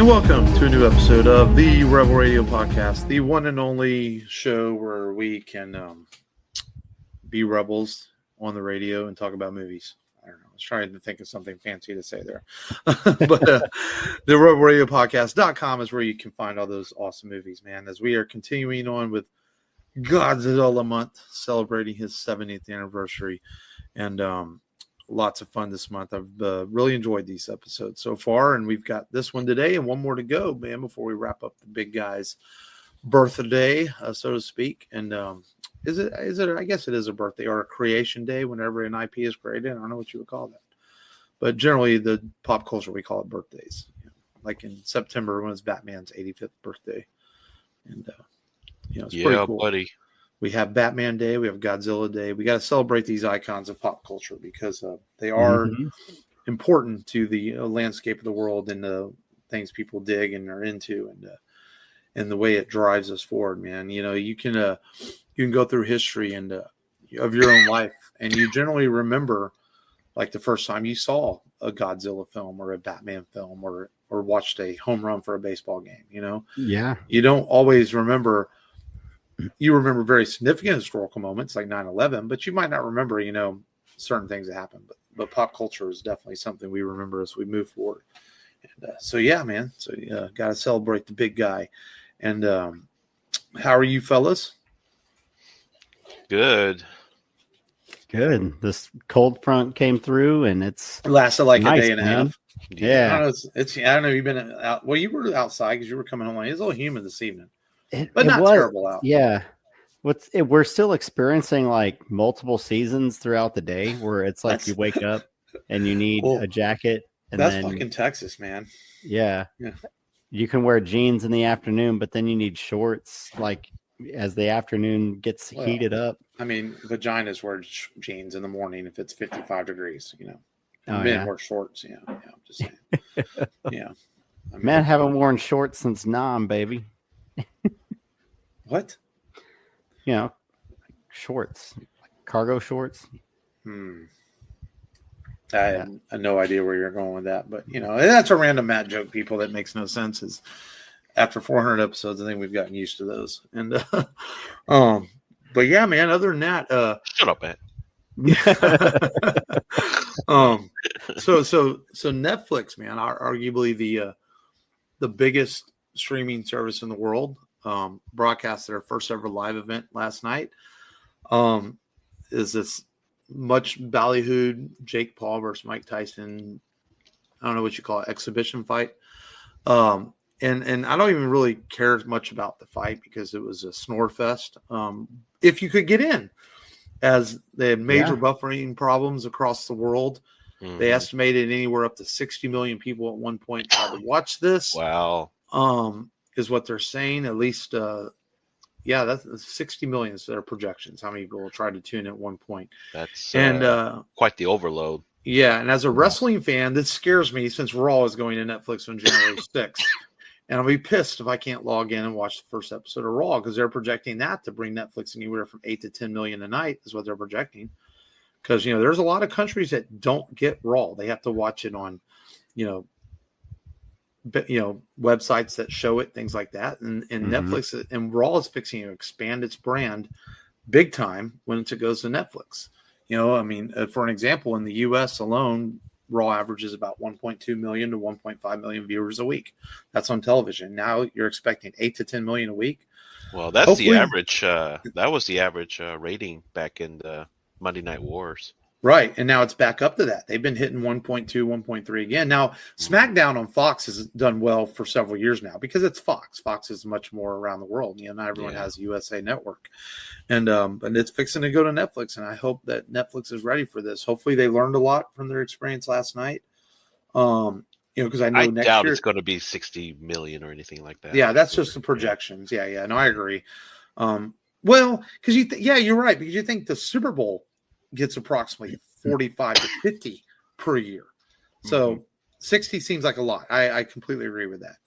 And welcome to a new episode of the Rebel Radio Podcast, the one and only show where we can be rebels on the radio and talk about movies. I don't know. I was trying to think of something fancy to say there. But the Rebel Radio Podcast.com is where you can find all those awesome movies, man, as we are continuing on with Godzilla month, celebrating his 70th anniversary. And lots of fun this month. I've really enjoyed these episodes so far, and we've got this one today and one more to go, man, before we wrap up the big guy's birthday, so to speak. And is it? I guess it is a birthday or a creation day whenever an IP is created. I don't know what you would call that, but generally the pop culture, we call it birthdays. Like in September when it's Batman's 85th birthday, and it's pretty cool. Buddy. We have Batman Day. We have Godzilla Day. We got to celebrate these icons of pop culture because they are important to the landscape of the world and the things people dig and are into, and the way it drives us forward, man. You can go through history and of your own life, and you generally remember like the first time you saw a Godzilla film or a Batman film or watched a home run for a baseball game. Yeah. You don't always remember. You remember very significant historical moments like 9/11, but you might not remember, certain things that happened. But pop culture is definitely something we remember as we move forward. And so, yeah, man. So, got to celebrate the big guy. And how are you, fellas? Good. This cold front came through, and it lasted like a day and a half. Yeah. I don't know. You've been out. Well, you were outside because you were coming home. It was a little humid this evening. But not terrible out. Yeah. We're still experiencing like multiple seasons throughout the day where it's like you wake up and you need a jacket. And that's fucking Texas, man. Yeah. You can wear jeans in the afternoon, but then you need shorts like as the afternoon gets heated up. I mean, vaginas wear jeans in the morning if it's 55 degrees, Men wear shorts, I'm just saying. Men haven't worn shorts since Nam, baby. What? Shorts, cargo shorts. I have no idea where you're going with that, but that's a random Matt joke, people, that makes no sense. Is after 400 episodes, I think we've gotten used to those. And but yeah, man. Other than that, shut up, Matt. So Netflix, man, are arguably the biggest streaming service in the world. Broadcast their first ever live event last night. Is this much ballyhooed Jake Paul versus Mike Tyson? I don't know what you call it, exhibition fight. And I don't even really care much about the fight because it was a snore fest. If you could get in, as they had major buffering problems across the world. They estimated anywhere up to 60 million people at one point tried to watch this. Wow. Is what they're saying. At least, that's 60 million is their projections. How many people will try to tune at one point? That's quite the overload. Yeah, and as a wrestling fan, this scares me since Raw is going to Netflix on January 6th. And I'll be pissed if I can't log in and watch the first episode of Raw because they're projecting that to bring Netflix anywhere from 8 to 10 million a night is what they're projecting. Because, there's a lot of countries that don't get Raw. They have to watch it on, websites that show it, things like that. And Netflix and Raw is fixing to expand its brand big time when it goes to Netflix. For an example, in the US alone, Raw averages about 1.2 million to 1.5 million viewers a week. That's on television. Now you're expecting 8 to 10 million a week. Well, that's the average. That was the average rating back in the Monday Night Wars. Right. And now it's back up to that. They've been hitting 1.2, 1.3 again. Now, SmackDown on Fox has done well for several years now because it's Fox. Fox is much more around the world. Not everyone has a USA network. And it's fixing to go to Netflix. And I hope that Netflix is ready for this. Hopefully they learned a lot from their experience last night. Because I know next doubt year, it's going to be 60 million or anything like that. Yeah, that's just the projections. Yeah. No, I agree. Well, because you're right. Because you think the Super Bowl gets approximately 45 to 50 per year. So 60 seems like a lot. I completely agree with that.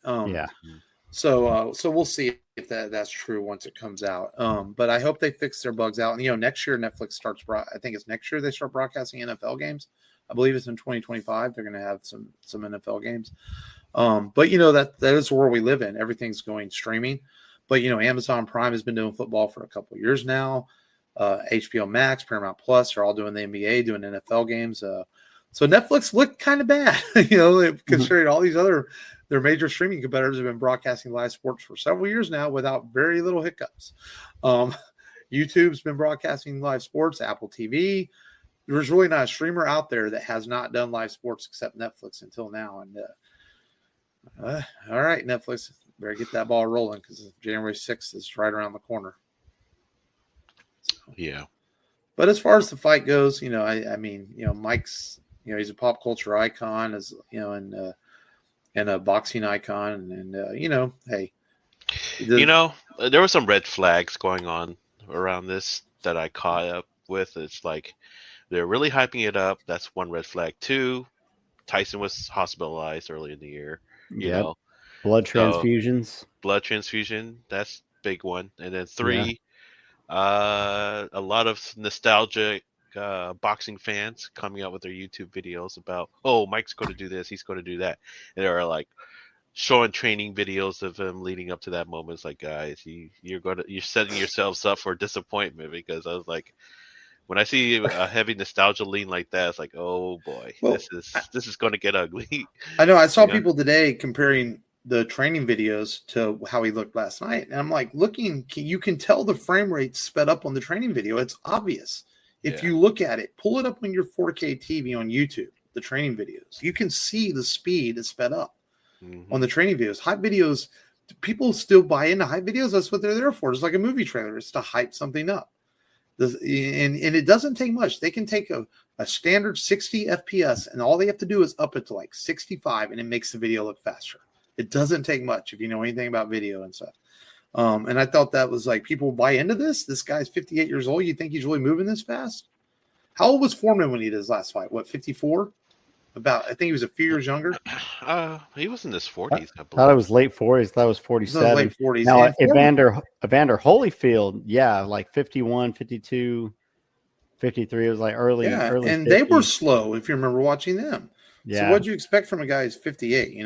So we'll see if that's true once it comes out. But I hope they fix their bugs out. And next year Netflix starts. I think it's next year they start broadcasting NFL games. I believe it's in 2025. They're going to have some NFL games. But that is the world we live in. Everything's going streaming. But Amazon Prime has been doing football for a couple of years now. HBO Max, Paramount Plus are all doing the NBA, doing NFL games. So Netflix looked kind of bad, considering all these their major streaming competitors have been broadcasting live sports for several years now without very little hiccups. YouTube's been broadcasting live sports, Apple TV. There's really not a streamer out there that has not done live sports except Netflix until now. And all right, Netflix, better get that ball rolling because January 6th is right around the corner. So, yeah. But as far as the fight goes, I mean, Mike's, he's a pop culture icon, and a boxing icon, and hey, there were some red flags going on around this that I caught up with. It's like they're really hyping it up. That's one red flag. Two, Tyson was hospitalized early in the year. You know, blood transfusions. Blood transfusion, that's big one. And then three, a lot of nostalgic boxing fans coming out with their YouTube videos about, oh, Mike's going to do this, he's going to do that, and they're like showing training videos of him leading up to that moment. It's like, guys, you're setting yourselves up for disappointment, because I was like, when I see a heavy nostalgia lean like that, it's like, oh boy, this is going to get ugly. I know. I saw people today comparing the training videos to how he looked last night, and I'm like, you can tell the frame rate sped up on the training video. It's obvious. If you look at it, pull it up on your 4K TV on YouTube, the training videos, you can see the speed is sped up on the training videos. Hype videos, people still buy into hype videos. That's what they're there for. It's like a movie trailer. It's to hype something up. And it doesn't take much. They can take a standard 60 FPS, and all they have to do is up it to like 65, and it makes the video look faster. It doesn't take much if you know anything about video and stuff. And I thought that was like, people buy into this. This guy's 58 years old. You think he's really moving this fast? How old was Foreman when he did his last fight? What, 54? I think he was a few years younger. He was in his 40s. I thought it was late 40s. That was 47. Late 40s. Now, Evander Holyfield, like 51, 52, 53. It was like early. Early and 50s. They were slow, if you remember watching them. Yeah. So what'd you expect from a guy who's 58?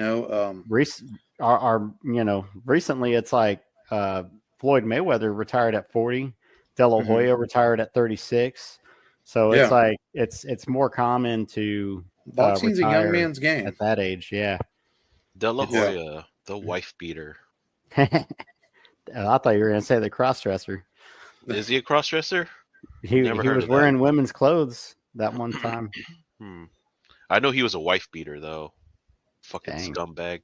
Recently it's like Floyd Mayweather retired at 40, De La Hoya retired at 36. So it's like it's more common to boxing's a young man's game at that age. Yeah. De La Hoya, the wife beater. I thought you were going to say the crossdresser. Is he a crossdresser? He was wearing women's clothes that one time. I know he was a wife beater though. Fucking scumbag.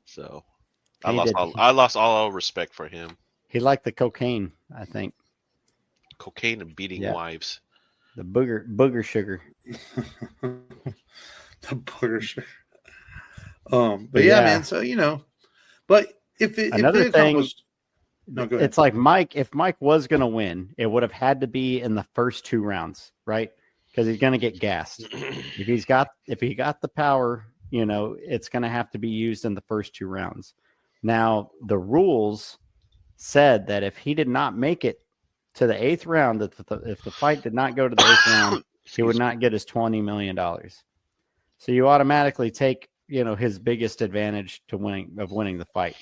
So I lost all respect for him. He liked the cocaine, I think. Cocaine and beating wives. The booger sugar. The booger sugar. But man. So but if another thing, no, go ahead. It's like if Mike was going to win, it would have had to be in the first 2 rounds, right? Because he's going to get gassed. If he got the power, it's going to have to be used in the first 2 rounds. Now, the rules said that if he did not make it to the 8th round, if the fight did not go to the 8th round, he would not get his $20 million. So you automatically take, his biggest advantage to winning the fight.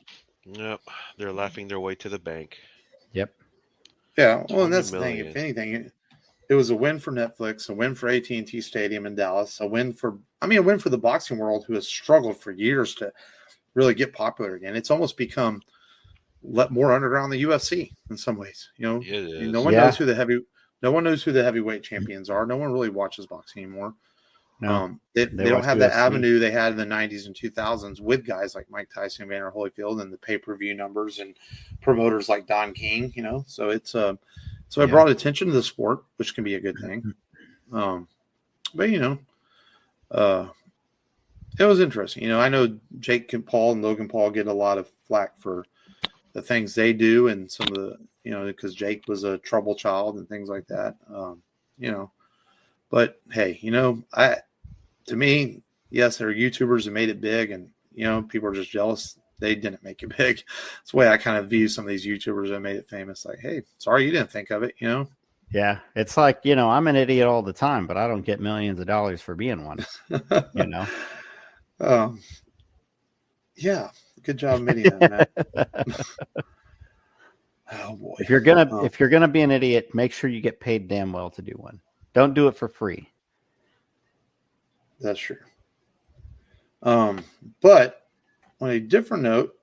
Yep, they're laughing their way to the bank. Yep. Yeah, well, and that's the thing. If anything, it was a win for Netflix, a win for AT&T Stadium in Dallas, a win for the boxing world, who has struggled for years to really get popular again. It's almost become more underground than the UFC in some ways. No one knows who the heavyweight champions are. No one really watches boxing anymore. No, they don't have the avenue they had in the 90s and 2000s with guys like Mike Tyson, Evander Holyfield, and the pay-per-view numbers and promoters like Don King. So it's it brought attention to the sport, which can be a good thing. But it was interesting. I know Jake Paul and Logan Paul get a lot of flack for the things they do, and some of the because Jake was a trouble child and things like that. But hey, to me, yes, there are YouTubers that made it big, and people are just jealous they didn't make it big. That's the way I kind of view some of these YouTubers that made it famous. Like, hey, sorry you didn't think of it. Yeah, it's like, I'm an idiot all the time, but I don't get millions of dollars for being one. You know. Um, yeah, good job admitting that, Matt. Oh boy. If you're gonna be an idiot, make sure you get paid damn well to do one. Don't do it for free. That's true. But on a different note,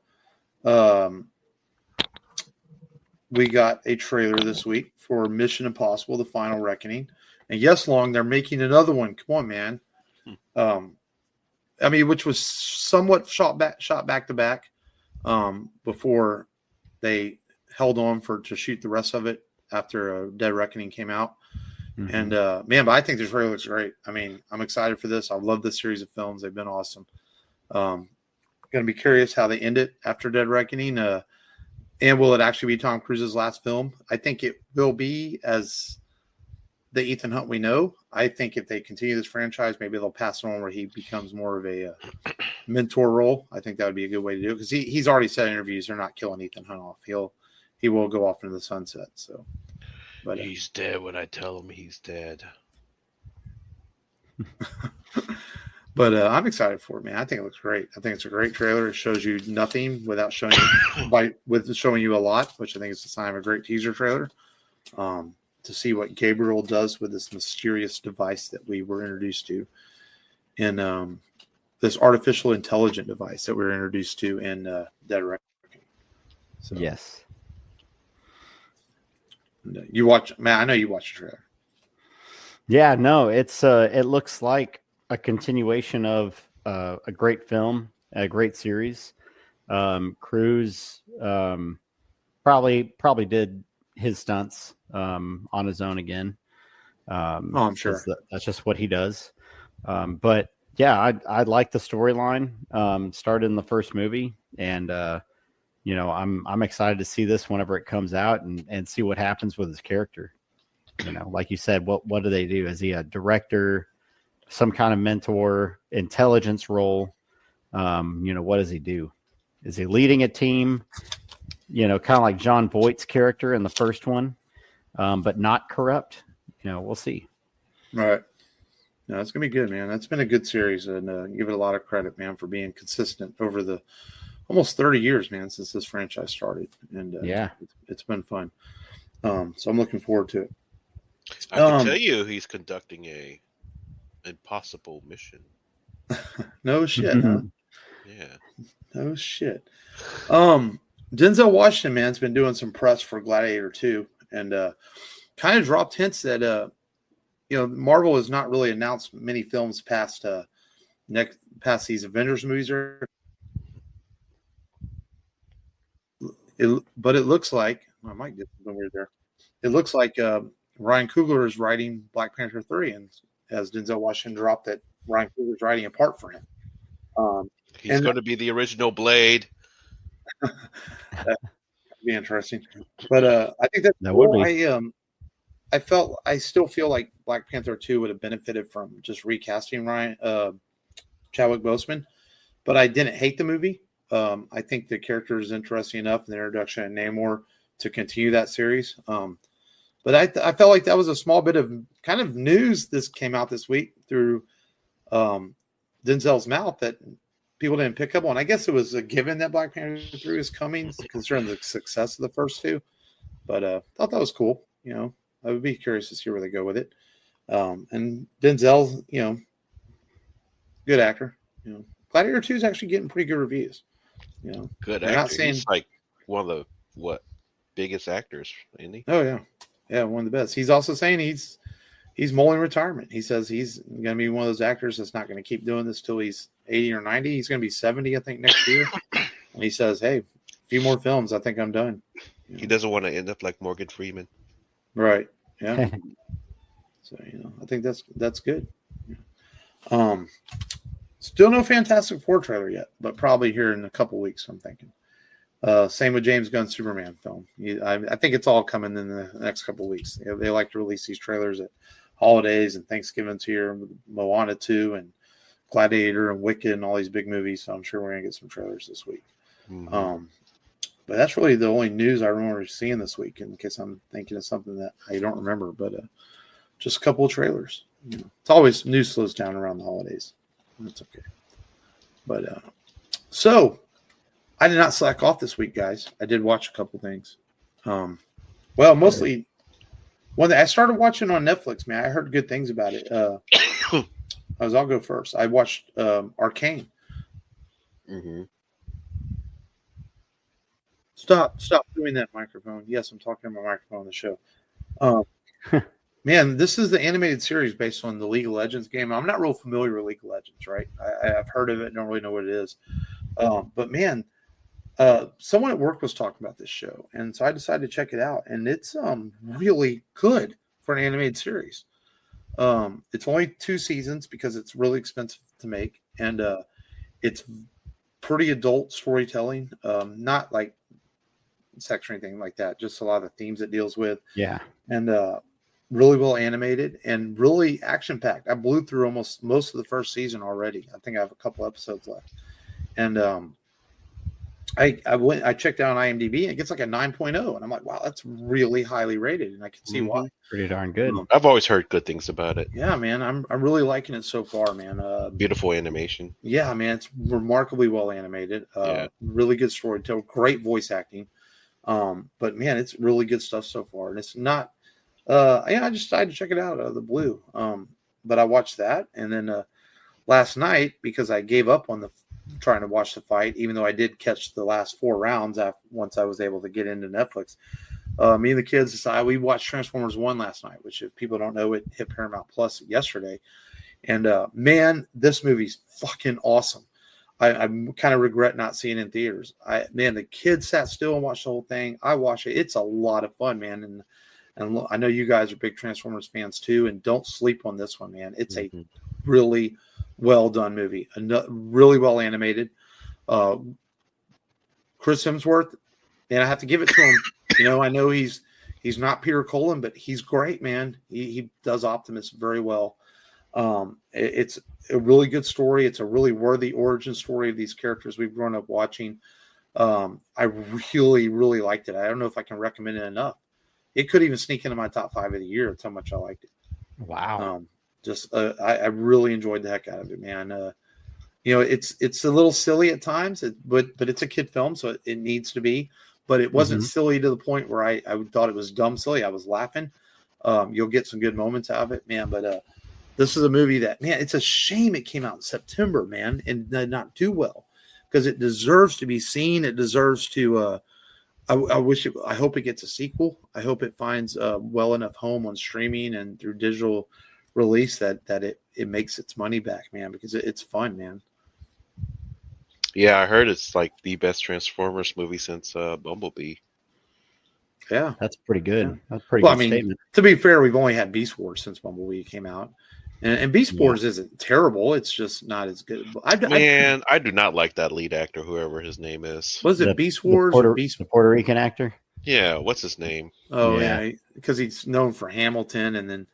we got a trailer this week for Mission Impossible: The Final Reckoning, and yes, Long, they're making another one. Come on, man. I mean, which was somewhat shot back to back, before they held on to shoot the rest of it after Dead Reckoning came out. Mm-hmm. And man, but I think the trailer looks great. I mean, I'm excited for this. I love this series of films. They've been awesome. Going to be curious how they end it after Dead Reckoning. And will it actually be Tom Cruise's last film? I think it will be, as the Ethan Hunt we know. I think if they continue this franchise, maybe they'll pass it on where he becomes more of a mentor role. I think that would be a good way to do it, because he's already said in interviews they're not killing Ethan Hunt off. He will go off into the sunset. So, but he's dead when I tell him he's dead. But I'm excited for it, man. I think it looks great. I think it's a great trailer. It shows you nothing without showing you a lot, which I think is a sign of a great teaser trailer. To see what Gabriel does with this mysterious device that we were introduced to, in this artificial intelligent device that we were introduced to in Dead Reckoning. So, yes. You watch, man. I know you watched the trailer. Yeah, no, it looks like a continuation of a great film, a great series. Cruise probably did his stunts on his own again. I'm sure that's just what he does. But yeah, I like the storyline. Started in the first movie, and I'm excited to see this whenever it comes out and see what happens with his character. Like you said, what do they do? Is he a director, some kind of mentor, intelligence role? What does he do? Is he leading a team? Kind of like John Voight's character in the first one, but not corrupt. We'll see. Right. No, it's gonna be good, man. That's been a good series, and give it a lot of credit, man, for being consistent over the almost 30 years, man, since this franchise started. And yeah, it's been fun. So I'm looking forward to it. I can tell you he's conducting a impossible mission. No shit, huh? Yeah. No shit. Denzel Washington, man's been doing some press for Gladiator 2, and kind of dropped hints that Marvel has not really announced many films past these Avengers movies. But it looks like I might get something weird there. It looks like Ryan Coogler is writing Black Panther 3, and as Denzel Washington dropped that Ryan Coogler is writing a part for him. He's going to be the original Blade. That'd be interesting. But I think that would be. I still feel like Black Panther 2 would have benefited from just recasting Chadwick Boseman, but I didn't hate the movie. I think the character is interesting enough in the introduction of Namor to continue that series. But I felt like that was a small bit of kind of news this came out this week through Denzel's mouth that people didn't pick up on. I guess it was a given that Black Panther 3 is coming, considering the success of the first two. But I thought that was cool. I would be curious to see where they go with it. And Denzel's, good actor. Gladiator 2 is actually getting pretty good reviews. Good actor. He's like one of the biggest actors, isn't he? Oh yeah, one of the best. He's also saying he's mulling retirement. He says he's going to be one of those actors that's not going to keep doing this till he's 80 or 90. He's going to be 70, I think, next year. And he says, "Hey, a few more films, I think I'm done." He doesn't want to end up like Morgan Freeman. Right. Yeah. So I think that's good. Still no Fantastic Four trailer yet, but probably here in a couple weeks, I'm thinking. Same with James Gunn's Superman film. I think it's all coming in the next couple weeks. They like to release these trailers at holidays and Thanksgiving's here, Moana 2 and Gladiator and Wicked and all these big movies. So I'm sure we're going to get some trailers this week. Mm-hmm. But that's really the only news I remember seeing this week, in case I'm thinking of something that I don't remember. But just a couple of trailers. It's always news slows down around the holidays. That's okay. But so I did not slack off this week, guys. I did watch a couple things. Well, mostly one that I started watching on Netflix, man. I heard good things about it. I'll go first. I watched Arcane. Mm-hmm. Stop doing that microphone. Yes, I'm talking to my microphone on the show. Man, this is the animated series based on the League of Legends game. I'm not real familiar with League of Legends, right? I've heard of it, don't really know what it is. But man, someone at work was talking about this show, and so I decided to check it out, and it's really good for an animated series. It's only 2 seasons because it's really expensive to make, and it's pretty adult storytelling, not like sex or anything like that, just a lot of the themes it deals with. Yeah. And really well animated and really action packed. I blew through almost most of the first season already. I think I have a couple episodes left. And I checked out on IMDb and it gets like a 9.0, and I'm like, wow, that's really highly rated, and I can see why. Pretty darn good. I've always heard good things about it. Yeah, man, I'm really liking it so far, man. Beautiful animation. Yeah, man, it's remarkably well animated. Really good storytelling, great voice acting. But man, it's really good stuff so far, and it's not. I just decided to check it out out of the blue. But I watched that, and then last night, because I gave up on trying to watch the fight, even though I did catch the last 4 rounds once I was able to get into Netflix. Me and the kids decided we watched Transformers 1 last night, which, if people don't know, it hit Paramount Plus yesterday. And man, this movie's fucking awesome. I kind of regret not seeing it in theaters. The kids sat still and watched the whole thing. I watched it. It's a lot of fun, man. And I know you guys are big Transformers fans too, and don't sleep on this one, man. It's a really well done movie, really well animated. Chris Hemsworth, and I have to give it to him. I know he's not Peter Cullen, but he's great, man. He does Optimus very well. It's a really good story. It's a really worthy origin story of these characters we've grown up watching. I really, really liked it. I don't know if I can recommend it enough. It could even sneak into my top 5 of the year. That's how much I liked it. Wow. I really enjoyed the heck out of it, man. It's a little silly at times, but it's a kid film, so it needs to be. But it wasn't silly to the point where I thought it was dumb silly. I was laughing. You'll get some good moments out of it, man. But this is a movie that, man, it's a shame it came out in September, man, and did not do well, because it deserves to be seen. It deserves to. I hope it gets a sequel. I hope it finds well enough home on streaming and through digital release that it makes its money back, man, because it's fun, man. Yeah, I heard it's like the best Transformers movie since Bumblebee. Yeah, that's pretty good. Yeah. That's pretty good statement. To be fair, we've only had Beast Wars since Bumblebee came out, and Beast Wars isn't terrible. It's just not as good. I do not like that lead actor, whoever his name is. Was it Beast Wars or Beast? The Puerto Rican actor? Yeah, what's his name? Oh yeah, because he's known for Hamilton, and then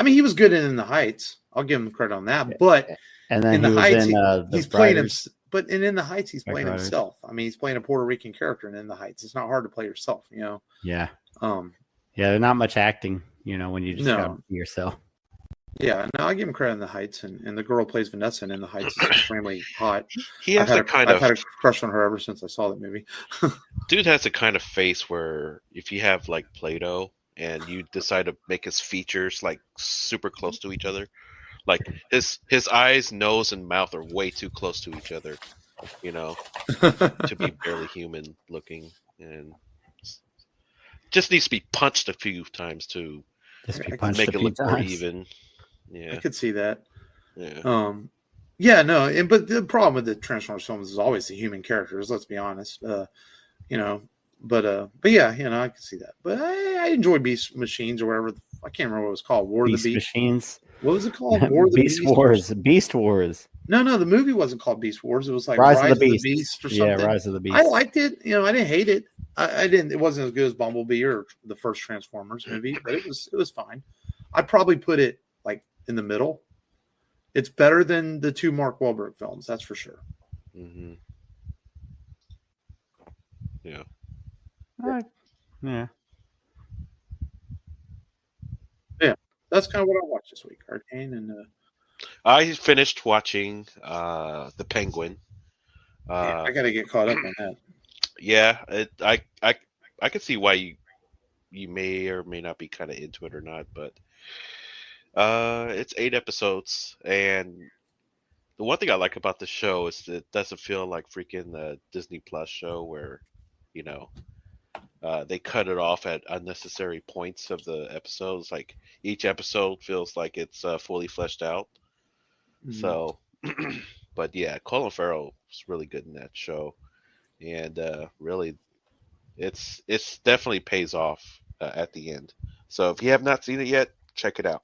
he was good in The Heights. I'll give him credit on that. But and then in The Heights, he's playing him. But in The Heights, he's playing himself. He's playing a Puerto Rican character, and in The Heights, it's not hard to play yourself, Yeah. Yeah, there's not much acting, when you just got yourself. Yeah, no, I give him credit in The Heights, and the girl who plays Vanessa in The Heights is extremely hot. I've had a crush on her ever since I saw that movie. Dude has a kind of face where if you have like Play-Doh and you decide to make his features like super close to each other, like his eyes, nose, and mouth are way too close to each other, to be barely human looking, and just needs to be punched a few times to make it look more even. Yeah, I could see that. Yeah. But the problem with the Transformers films is always the human characters. Let's be honest. But yeah, I can see that. But I enjoy Beast Machines or whatever. I can't remember what it was called. War of the Beast Machines. What was it called? War of the Beast Wars. Beast Wars. No, the movie wasn't called Beast Wars. It was like Rise of the Beast or something. Yeah, Rise of the Beast. I liked it. I didn't hate it. I didn't. It wasn't as good as Bumblebee or the first Transformers movie, but it was fine. I'd probably put it like in the middle. It's better than the 2 Mark Wahlberg films, that's for sure. Mm-hmm. Yeah. Yeah. That's kind of what I watched this week. Arcane and I finished watching The Penguin. I got to get caught up on that. Yeah, I can see why you may or may not be kind of into it or not, but it's 8 episodes, and the one thing I like about the show is that it doesn't feel like freaking the Disney Plus show where, you know, they cut it off at unnecessary points of the episodes. Like each episode feels like it's fully fleshed out. Mhm. So, but yeah, Colin Farrell is really good in that show, and really, it's definitely pays off at the end. So if you have not seen it yet, check it out.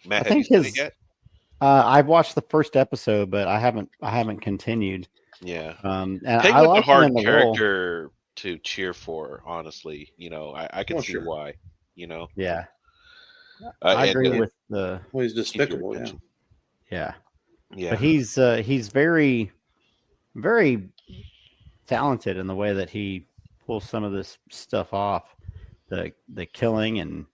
I Matt, have you think seen it his. yet? I've watched the first episode, but I haven't continued. Yeah, And I Penguin's a like him hard in the role. character to cheer for. Honestly, I can Well, see sure. why. You know, Yeah, I and, agree with the. Well, he's keep your despicable. Yeah. attention. Yeah, Yeah, but he's very, very talented in the way that he pulls some of this stuff off. The killing and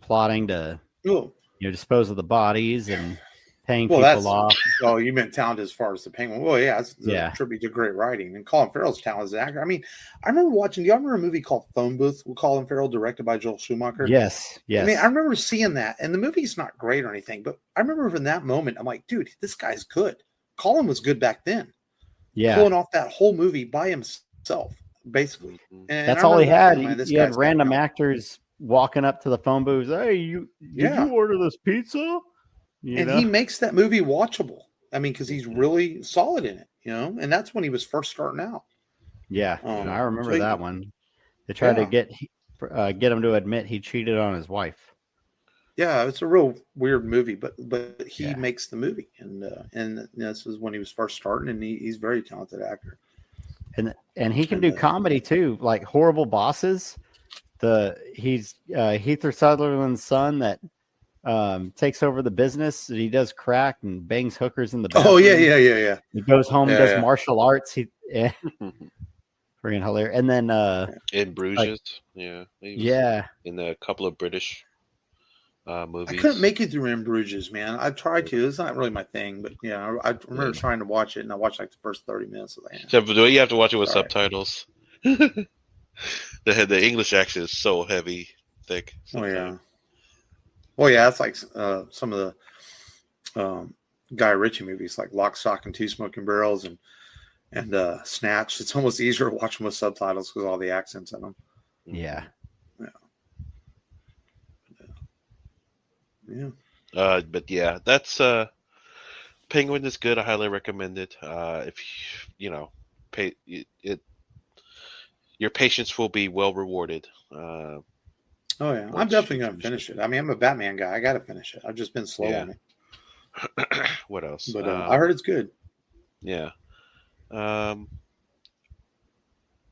plotting to Oh, dispose of the bodies and paying well, people that's. off. Oh, you meant talent as far as the Penguin. Well, yeah, it's a Yeah. tribute to great writing and Colin Farrell's talent as an actor. I mean, I remember watching. Do you remember a movie called Phone Booth with Colin Farrell, directed by Joel Schumacher? Yes, yes. I mean, I remember seeing that, and the movie's not great or anything, but I remember in that moment, I'm like, dude, this guy's good. Colin was good back then, yeah. pulling off that whole movie by himself, basically. Mhm. And That's I all he remember had. thinking, man, this You had guy's got random talent. actors walking up to the phone booth. Hey, did Yeah. you order this pizza? And he makes that movie watchable. I mean, because he's really solid in it, and that's when he was first starting out. Yeah, I remember so he- that one. They tried to Yeah. get him to admit he cheated on his wife. Yeah, it's a real weird movie, but he Yeah. makes the movie, and this is when he was first starting, and he's a very talented actor. And he can And, do comedy too, like Horrible Bosses. He's Heath Sutherland's son that takes over the business. He does crack and bangs hookers in the bathroom. Oh yeah. He goes home and Yeah, does yeah. martial arts. Freaking hilarious. And then In Bruges, yeah, yeah, in a couple of British movies. I couldn't make it through In Bruges, man. I tried to. It's not really my thing, but yeah, I remember trying to watch it, and I watched like the first 30 minutes of that. So, but you have to watch it with Sorry. subtitles. The English accent is so heavy, thick. Oh yeah. sometimes. Well, yeah, it's like some of the Guy Ritchie movies, like Lock, Stock, and Two Smoking Barrels, and Snatch. It's almost easier to watch them with subtitles because all the accents in them. yeah. Yeah. But yeah, that's Penguin is good. I highly recommend it. If pay it, your patience will be well rewarded. Oh yeah, I'm Once definitely you gonna finish finish it. I mean, I'm a Batman guy. I got to finish it. I've just been slow Yeah. on it, What else? but I heard it's good. Yeah.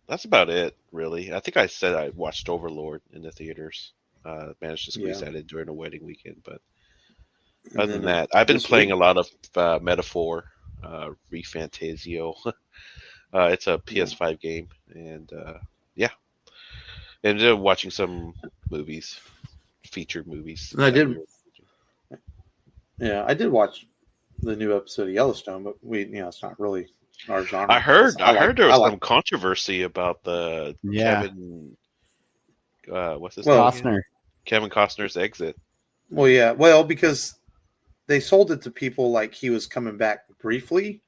That's about it, really. I think I said I watched Overlord in the theaters. Managed to squeeze Yeah. that in during a wedding weekend, but And other than then, that, I've been this playing week- a lot of Metaphor, Refantasio. It's a PS5 game, and yeah, and watching some movies, featured movies. And I did. Yeah, I did watch the new episode of Yellowstone, but it's not really our genre. I heard there was I some controversy about the Yeah. Kevin. What's his Well, name? again? Costner. Kevin Costner's exit. Well, yeah. Well, because they sold it to people like he was coming back briefly,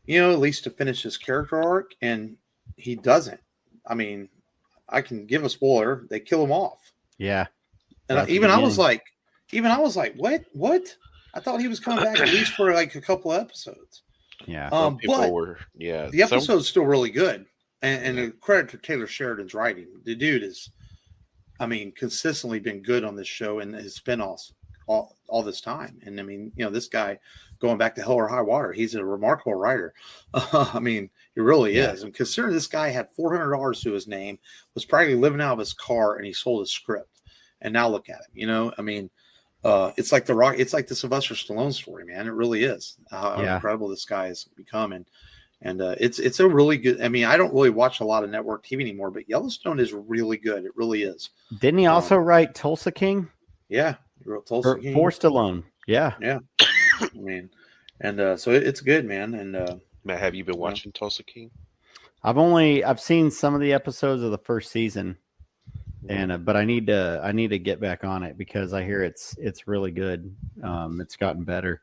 at least to finish his character arc, and he doesn't. I mean, I can give a spoiler. They kill him off. Yeah. And That's even the I was like, what? I thought he was coming back at least for like a couple of episodes. Yeah. Some people But were, yeah. the episode's still really good. And the credit to Taylor Sheridan's writing. The dude is, I mean, consistently been good on this show and his spinoffs all this time. And I mean, this guy going back to Hell or High Water, he's a remarkable writer. I mean, he really is. And considering this guy had $400 to his name, was probably living out of his car, and he sold his script. And now look at him. I mean, it's like the Sylvester Stallone story, man. It really is how incredible this guy has become. And And it's a really good. I mean, I don't really watch a lot of network TV anymore, but Yellowstone is really good. It really is. Didn't he also write Tulsa King? Yeah, he wrote Tulsa King. Forced Alone. Yeah. Yeah. I mean, and so it's good, man. And Matt, have you been watching Tulsa King? I've seen some of the episodes of the first season, and but I need to get back on it because I hear it's really good. It's gotten better.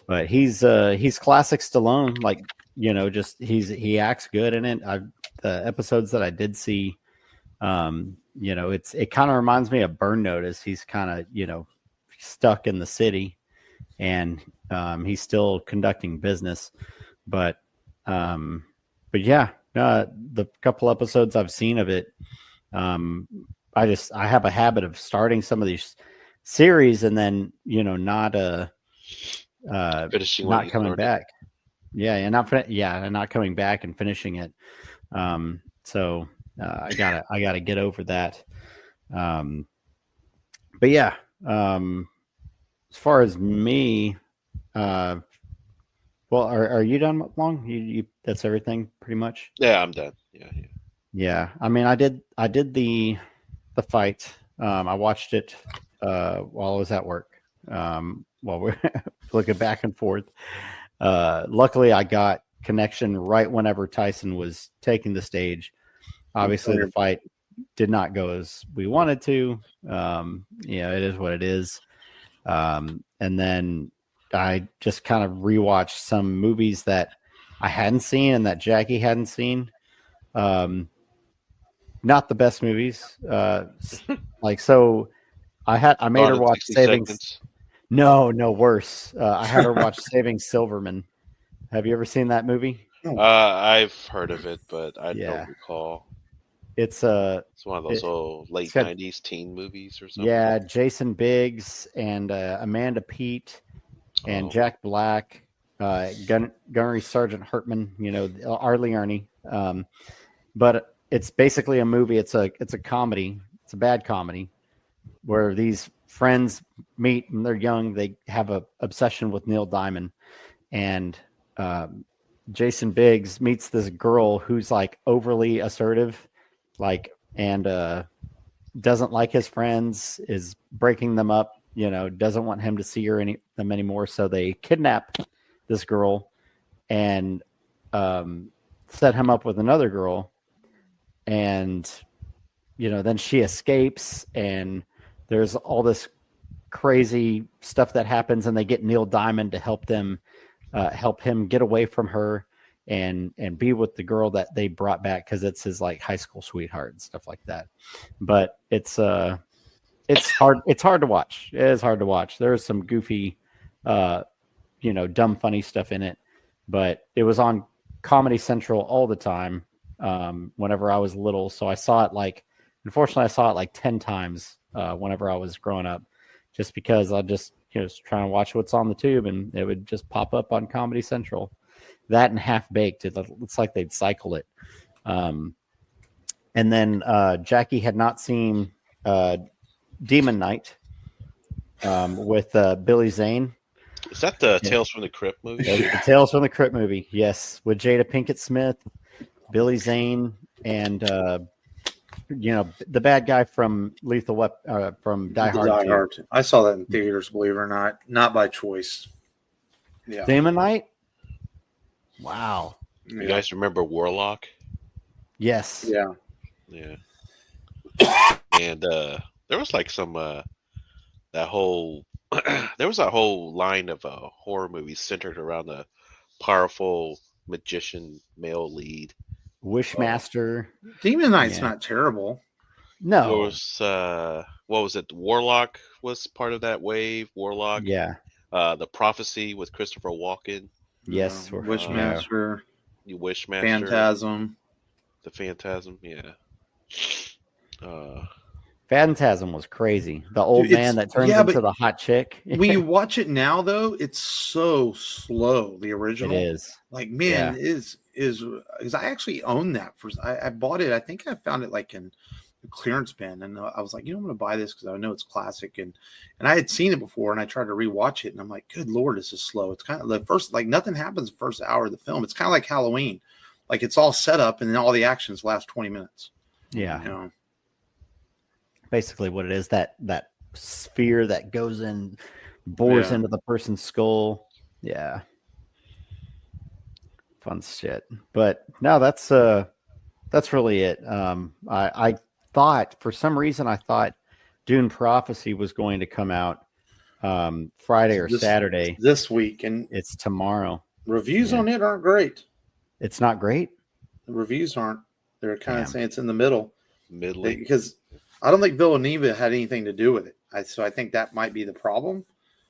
But he's classic Stallone, like, you know, just he acts good in it. The episodes that I did see, you know, it kind of reminds me of Burn Notice. He's kind of, you know, stuck in the city, and he's still conducting business. But yeah, the couple episodes I've seen of it, I have a habit of starting some of these series and then, you know, not coming back. And not coming back and finishing it. So I gotta get over that. But yeah, as far as me, well, are you done long? You that's everything pretty much. Yeah, I'm done. Yeah. I mean, I did the fight. I watched it while I was at work. While we're looking back and forth. Luckily, I got connection right whenever Tyson was taking the stage. Obviously, the fight did not go as we wanted to. Yeah, it is what it is. And then I just kind of rewatched some movies that I hadn't seen and that Jackie hadn't seen. Not the best movies. Like, so I made her watch Saving. No, worse. I had her watch Saving Silverman. Have you ever seen that movie? I've heard of it, but I don't recall. It's one of those old late 90s teen movies or something. Yeah, Jason Biggs and Amanda Peet and Jack Black, Gunnery Sergeant Hartman, you know, Arlie Ernie. But it's basically a movie. It's a comedy. It's a bad comedy where these friends meet and they're young. They have a obsession with Neil Diamond, and Jason Biggs meets this girl who's like overly assertive, like, and doesn't like his friends, is breaking them up, you know, doesn't want him to see them anymore. So they kidnap this girl and set him up with another girl. And, you know, then she escapes and there's all this crazy stuff that happens, and they get Neil Diamond to help him get away from her and be with the girl that they brought back, because it's his like high school sweetheart and stuff like that. But it's hard to watch. It is hard to watch. There's some goofy, you know, dumb funny stuff in it, but it was on Comedy Central all the time whenever I was little. So unfortunately I saw it like 10 times whenever I was growing up, just because I just, you know, was trying to watch what's on the tube, and it would just pop up on Comedy Central. That and Half Baked, it's like they'd cycle it. And then Jackie had not seen Demon Knight with Billy Zane. Is that the Tales from the Crypt movie? The Tales from the Crypt movie, yes, with Jada Pinkett Smith, Billy Zane, and you know, the bad guy from Lethal Weapon, from Die Hard. I saw that in theaters, believe it or not by choice. Yeah, Demon Knight. Wow. You guys remember Warlock? Yes. Yeah. And there was like some there was a whole line of horror movies centered around a powerful magician male lead. Wishmaster. Demon Knight's not terrible. No. There was what was it? Warlock was part of that wave. Warlock. Yeah. The Prophecy with Christopher Walken. Yes. Wishmaster. Wishmaster. Phantasm. The Phantasm. Yeah. Phantasm was crazy. The old man that turns into the hot chick. When you watch it now, though, it's so slow. The original, it is. Like, man, is I actually own that. I bought it. I think I found it like in a clearance bin, and I was like, I'm going to buy this because I know it's classic, and I had seen it before, and I tried to rewatch it, and I'm like, good Lord, this is slow. It's kind of the first, like nothing happens the first hour of the film. It's kind of like Halloween, like it's all set up, and then all the actions last 20 minutes. Yeah. You know? Basically what it is, that sphere that goes in, bores into the person's skull. Yeah. Fun shit. But no, that's really it. I thought, for some reason, I thought Dune Prophecy was going to come out Friday or Saturday this week, and it's tomorrow. Reviews on it aren't great. It's not great. The reviews aren't. They're kind of saying it's in the middle. Middling. Because I don't think Villeneuve had anything to do with it. So I think that might be the problem.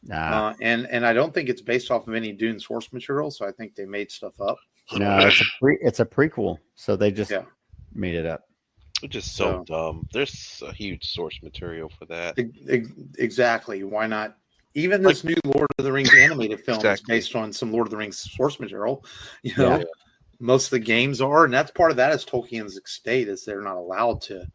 And I don't think it's based off of any Dune source material. So I think they made stuff up. No, it's a prequel. So they just made it up. Which is so dumb. There's a huge source material for that. Exactly. Why not? Even this new Lord of the Rings animated film is based on some Lord of the Rings source material. You know, most of the games are, and that's part of that is Tolkien's estate is they're not allowed to.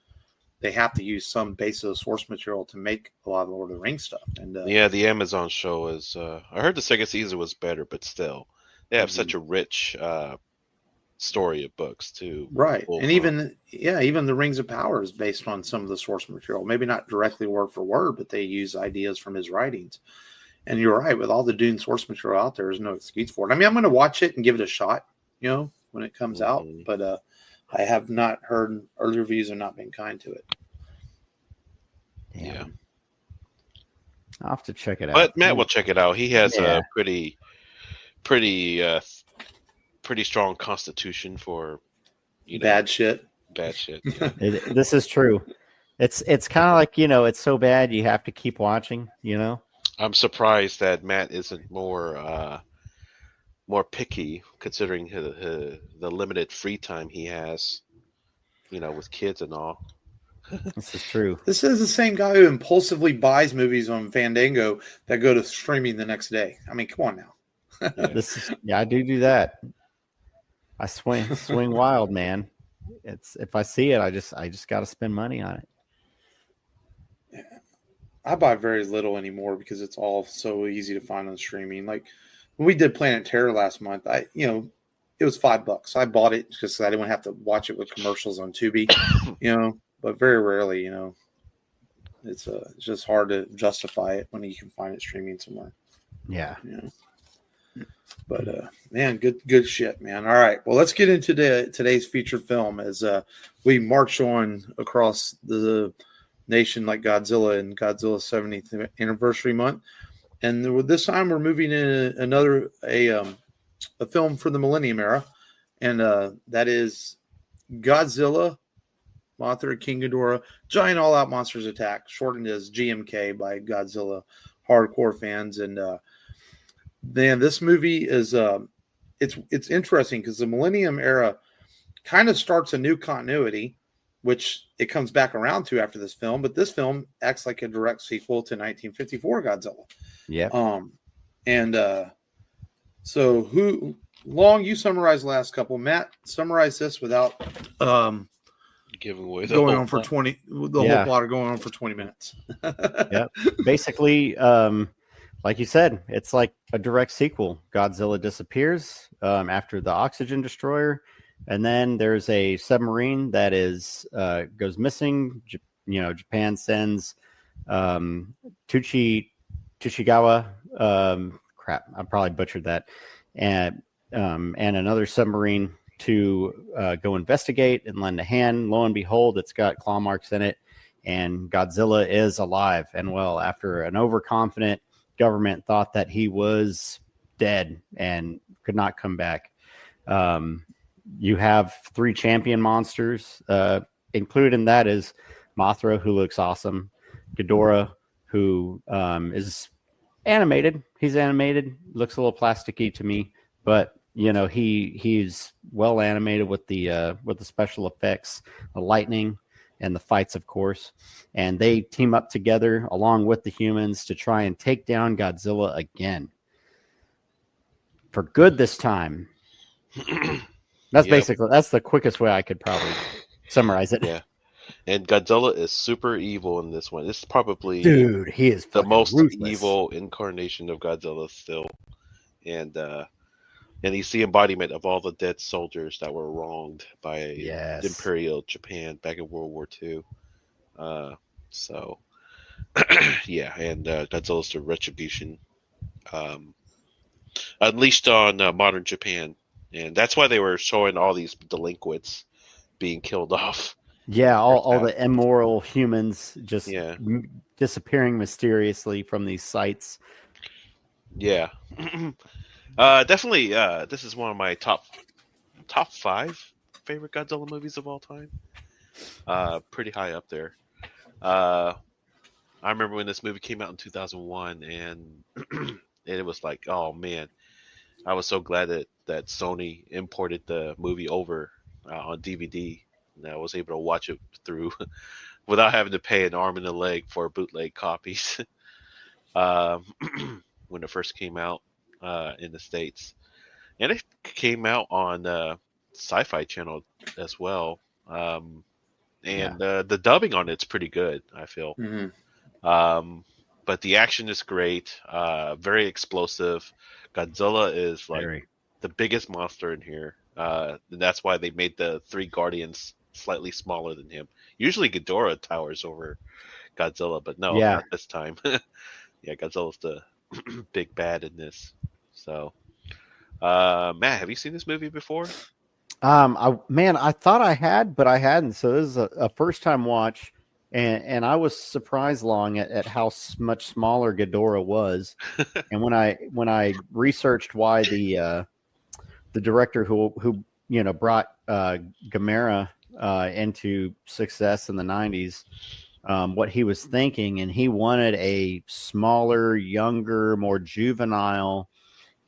They have to use some base of source material to make a lot of Lord of the Rings stuff. And the Amazon show is. I heard the second season was better, but still, they have such a rich story of books too. Right, and even the Rings of Power is based on some of the source material. Maybe not directly word for word, but they use ideas from his writings. And you're right, with all the Dune source material out there, there's no excuse for it. I mean, I'm going to watch it and give it a shot, you know, when it comes out. But I have not heard early reviews have not been kind to it. Yeah. I'll have to check it out. But Matt will check it out. He has a pretty strong constitution for bad shit. Bad shit. This is true. It's kind of like, you know, it's so bad you have to keep watching, you know. I'm surprised that Matt isn't more picky, considering the limited free time he has, you know, with kids and all. This is true. This is the same guy who impulsively buys movies on Fandango that go to streaming the next day. I mean, come on now. I do that. I swing wild, man. It's if I see it, I just got to spend money on it. I buy very little anymore because it's all so easy to find on streaming. Like when we did Planet Terror last month, it was $5. I bought it just so I didn't have to watch it with commercials on Tubi, you know. But very rarely, you know, it's just hard to justify it when you can find it streaming somewhere. Yeah. But man, good shit, man. All right, well, let's get into today's feature film as we march on across the nation like Godzilla and Godzilla's 70th anniversary month. And this time we're moving in a film for the Millennium Era, and that is Godzilla, Mothra and King Gidorah, Giant All-Out Monsters Attack, shortened as GMK by Godzilla hardcore fans. And man, this movie is it's interesting because the Millennium Era kind of starts a new continuity, which it comes back around to after this film. But this film acts like a direct sequel to 1954 Godzilla. Yeah. So Long, you summarized the last couple. Matt, summarize this without giving away the going whole on for plot. 20 the whole plot going on for 20 minutes. Yeah. Basically, like you said, it's like a direct sequel. Godzilla disappears after the oxygen destroyer, and then there's a submarine that goes missing. Japan sends Tsuchigawa. Crap, I probably butchered that. And another submarine to go investigate and lend a hand. Lo and behold, it's got claw marks in it, and Godzilla is alive and well after an overconfident government thought that he was dead and could not come back. You have 3 champion monsters. Included in that is Mothra, who looks awesome. Ghidorah, who is animated. He's animated. Looks a little plasticky to me, but he's well animated with the special effects, the lightning, and the fights, of course. And they team up together along with the humans to try and take down Godzilla again. For good this time. That's Yep. basically that's the quickest way I could probably summarize it. Yeah. And Godzilla is super evil in this one. This is probably Dude, he is the fucking most ruthless. evil incarnation of Godzilla still. And he's the embodiment of all the dead soldiers that were wronged by Yes. Imperial Japan back in World War II. So, yeah, and Godzilla's the retribution um, unleashed on modern Japan. And that's why they were showing all these delinquents being killed off. Yeah, all half. the immoral humans just Yeah. disappearing mysteriously from these sites. Yeah. Definitely, this is one of my top 5 favorite Godzilla movies of all time. Pretty high up there. I remember when this movie came out in 2001, and it was like, oh man, I was so glad that Sony imported the movie over on DVD, and I was able to watch it through without having to pay an arm and a leg for bootleg copies um, when it first came out in the States. And it came out on Sci-Fi Channel as well. And the dubbing on it's pretty good, I feel. But the action is great, very explosive. Godzilla is like the biggest monster in here. And that's why they made the 3 Guardians slightly smaller than him. Usually Ghidorah towers over Godzilla, but no, not this time. Yeah, Godzilla's the big bad in this. So, Matt, have you seen this movie before? I thought I had, but I hadn't. So this is a first time watch, and I was surprised long at how much smaller Ghidorah was. And when I researched why the director who brought Gamera into success in the 90s, what he was thinking, and he wanted a smaller, younger, more juvenile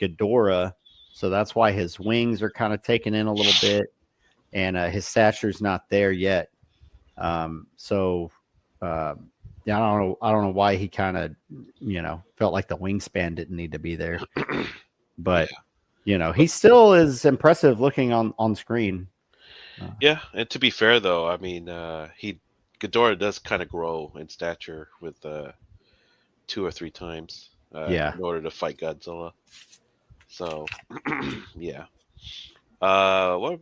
Ghidorah. So that's why his wings are kind of taken in a little bit, and his stature's not there yet. Yeah, I don't know why he kind of, felt like the wingspan didn't need to be there. But he still is impressive looking on screen. Yeah, and to be fair though, I mean, Ghidorah does kind of grow in stature with 2 or 3 times in order to fight Godzilla. So, yeah. What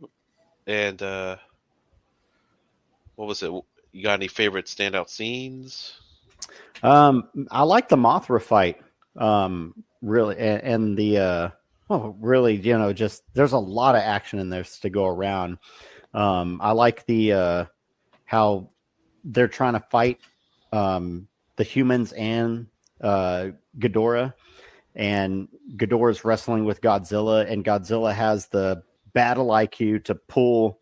was it? You got any favorite standout scenes? I like the Mothra fight. Really, and the really, just there's a lot of action in this to go around. I like the how they're trying to fight the humans and Ghidorah. And Ghidorah's wrestling with Godzilla, and Godzilla has the battle IQ to pull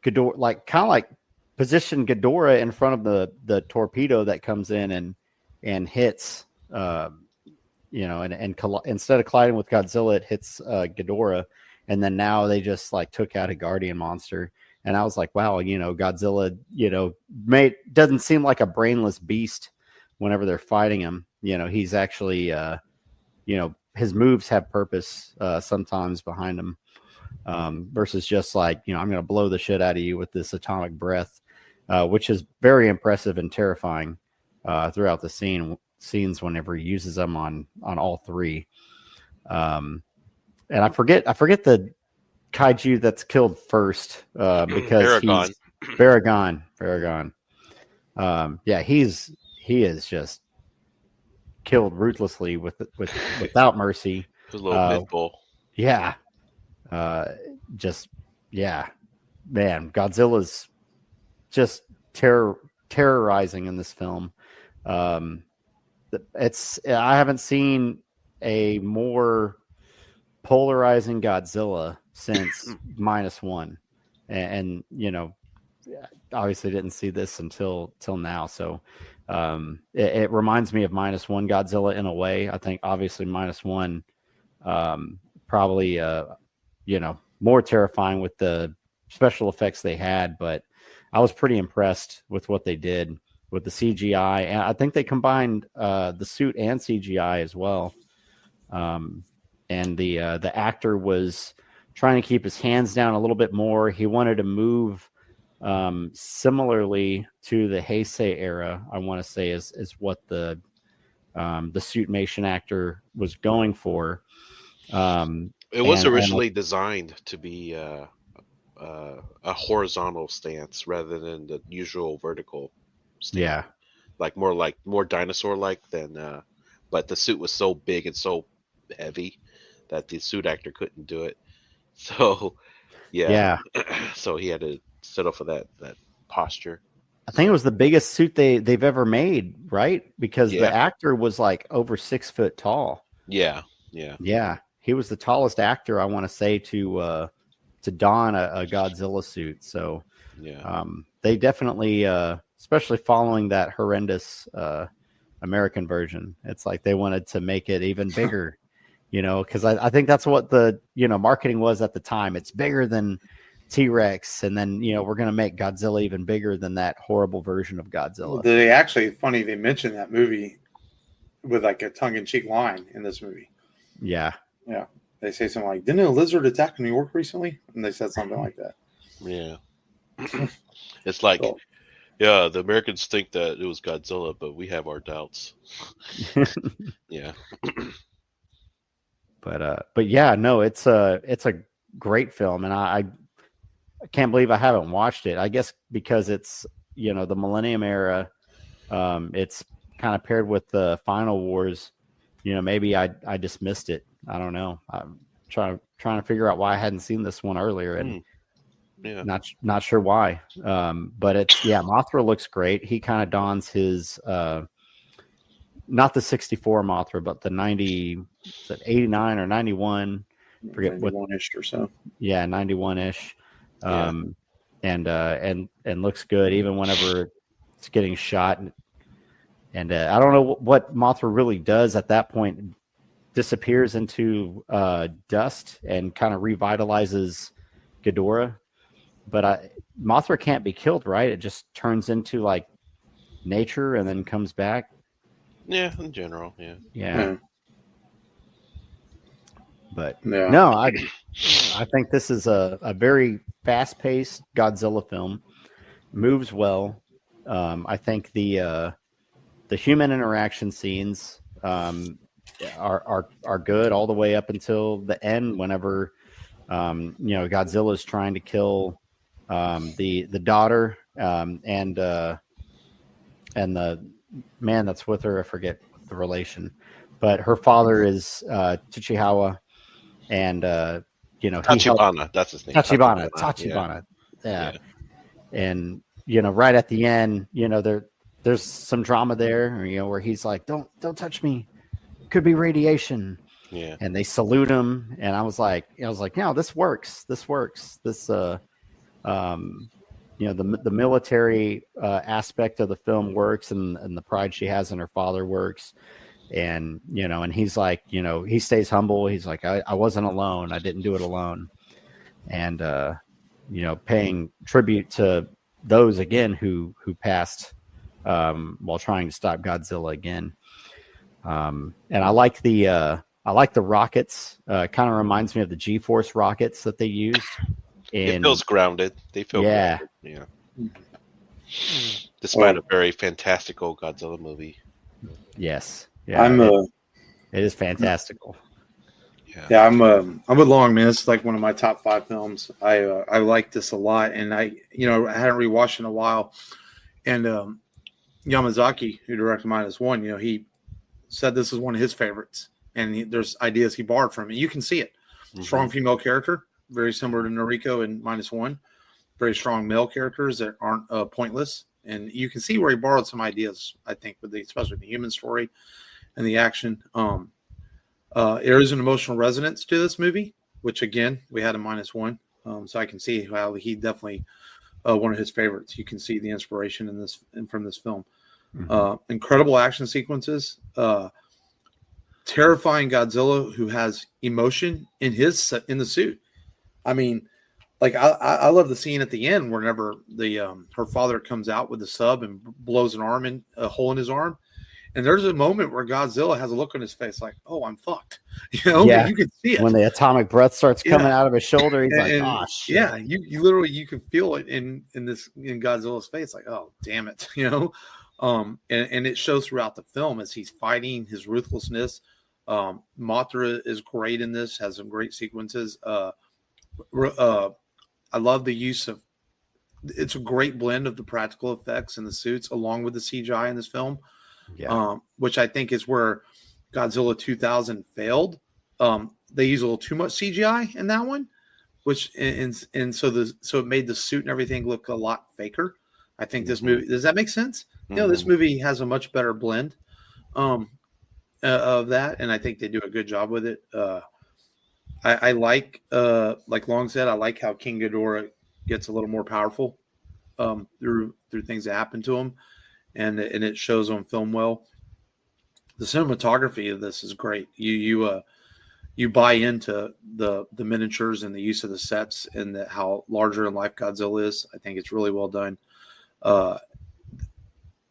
Ghidorah, kind of position Ghidorah in front of the torpedo that comes in and hits, instead of colliding with Godzilla, it hits Ghidorah, and then now they just took out a guardian monster, and I was like, wow, Godzilla, doesn't seem like a brainless beast whenever they're fighting him. He's actually his moves have purpose sometimes behind him, versus just I'm going to blow the shit out of you with this atomic breath, which is very impressive and terrifying throughout the scenes whenever he uses them on all 3. And I forget the kaiju that's killed first because he's Baragon. Yeah, he is just killed ruthlessly without mercy. A little pit bull. Yeah. Man, Godzilla's just terrorizing in this film. I haven't seen a more polarizing Godzilla since Minus One, and obviously didn't see this until now. So it reminds me of Minus One Godzilla in a way. I think obviously Minus One probably more terrifying with the special effects they had, but I was pretty impressed with what they did with the CGI, and I think they combined the suit and CGI as well. And the actor was trying to keep his hands down a little bit more. He wanted to move similarly to the Heisei era, I want to say is what the suitmation actor was going for. It was originally designed to be a horizontal stance rather than the usual vertical stance. Yeah. Like more dinosaur like than but the suit was so big and so heavy that the suit actor couldn't do it. So yeah. So he had to settle for that posture. I think it was the biggest suit they've ever made, right? Because the actor was like over 6 foot tall. Yeah. He was the tallest actor, I want to say, to don a Godzilla suit. So they definitely, especially following that horrendous American version, it's like they wanted to make it even bigger, because I think that's what the marketing was at the time. It's bigger than T-Rex, and then we're going to make Godzilla even bigger than that horrible version of Godzilla. They actually, funny they mentioned that movie with like a tongue-in-cheek line in this movie. Yeah. They say something like, "Didn't a lizard attack New York recently?" And they said something like that. Yeah. It's like, yeah, the Americans think that it was Godzilla, but we have our doubts. Yeah. But yeah, no, it's a great film, and I can't believe I haven't watched it. I guess because it's the Millennium era, it's kind of paired with the Final Wars. Maybe I just missed it. I don't know. I'm trying to figure out why I hadn't seen this one earlier, and not sure why. But it's Mothra looks great. He kind of dons his not the 64 Mothra, but the 89 or 91. Forget 91-ish or so. Yeah, 91-ish. And looks good even whenever it's getting shot. And I don't know what Mothra really does at that point. Disappears into dust and kind of revitalizes Ghidorah. But Mothra can't be killed, right? It just turns into like nature and then comes back. Yeah, in general, yeah. But no, I think this is a very fast-paced Godzilla film. Moves well. I think the human interaction scenes are good all the way up until the end. Whenever Godzilla is trying to kill the daughter and the man that's with her, I forget the relation, but her father is Tsuchihawa, and Tachibana, that's his name. Tachibana. Yeah. And right at the end, there's some drama there, where he's like, don't touch me, could be radiation. Yeah. And they salute him, and I was like, no, this works. This the military aspect of the film works, and the pride she has in her father works. And and he's like, he stays humble. He's like, I wasn't alone. I didn't do it alone. And paying tribute to those again who passed while trying to stop Godzilla again. And I like the rockets. Kind of reminds me of the G-Force rockets that they used. It feels grounded. They feel grounded. Yeah. Despite a very fantastical Godzilla movie. Yes. Yeah. It is fantastical. Yeah, I'm with Long Man. It's like one of my top 5 films. I like this a lot, and I hadn't rewatched in a while. And Yamazaki, who directed Minus One, he said this is one of his favorites, and there's ideas he borrowed from it. You can see it. Mm-hmm. Strong female character, very similar to Noriko in Minus One. Very strong male characters that aren't pointless, and you can see where he borrowed some ideas. I think especially the human story and the action. There is an emotional resonance to this movie, which again we had in Minus One, so I can see how he definitely one of his favorites. You can see the inspiration in this from this film. Mm-hmm. Incredible action sequences, terrifying Godzilla who has emotion in the suit. I mean, like I love the scene at the end whenever her father comes out with the sub and blows a hole in his arm, And there's a moment where Godzilla has a look on his face like, "Oh, I'm fucked," Yeah. you can see it When the atomic breath starts coming Yeah. out of his shoulder, he's like, and "Oh shit!" yeah, you literally you can feel it in Godzilla's face, like, "Oh, damn it," and it shows throughout the film as he's fighting his ruthlessness. Mothra is great in this, has some great sequences. I love the use of. It's a great blend of the practical effects and the suits, along with the CGI in this film. Yeah. Which I think is where Godzilla 2000 failed. They use a little too much CGI in that one, which so it made the suit and everything look a lot faker. I think this movie, does that make sense? This movie has a much better blend of that, and I think they do a good job with it. I like Long said, I like how King Ghidorah gets a little more powerful through things that happen to him, and it shows on film well. The cinematography of this is great. You buy into the miniatures and the use of the sets and how larger in life Godzilla is. I think it's really well done. Like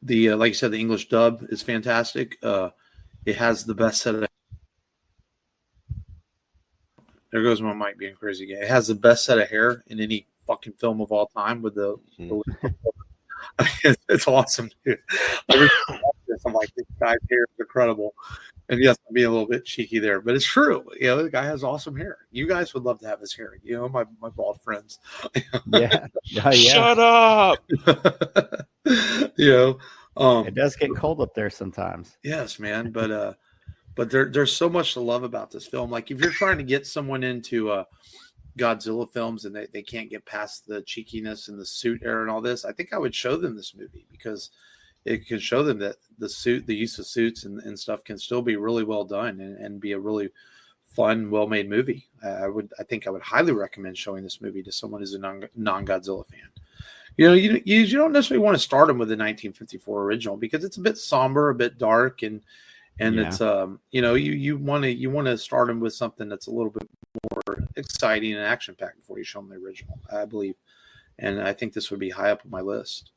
you said, the English dub is fantastic. It has the best set of. There goes my mic being crazy again. It has the best set of hair in any fucking film of all time with the it's awesome, dude. I'm like, this guy's hair is incredible. And yes, I'm being a little bit cheeky there, but it's true. The guy has awesome hair. You guys would love to have his hair. My bald friends. Yeah. Shut up. It does get cold up there sometimes. Yes, man. But there's so much to love about this film. Like, if you're trying to get someone into Godzilla films and they can't get past the cheekiness and the suit era and all this, I think I would show them this movie, because it can show them that the use of suits and stuff can still be really well done and be a really fun, well-made movie. I think I would highly recommend showing this movie to someone who's a non-Godzilla fan. You don't necessarily want to start them with the 1954 original, because it's a bit somber, a bit dark, and it's you want to start them with something that's a little bit more exciting and action packed before you show them the original, I believe. And I think this would be high up on my list,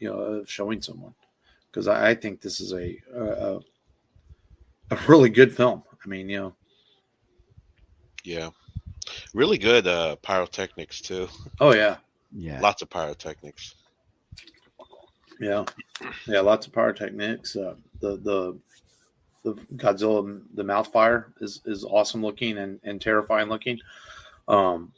of showing someone, because I think this is a really good film. I mean, Yeah, really good pyrotechnics too. Oh yeah, Lots of pyrotechnics. Yeah, lots of pyrotechnics. The Godzilla, the mouth fire is awesome looking and terrifying looking. The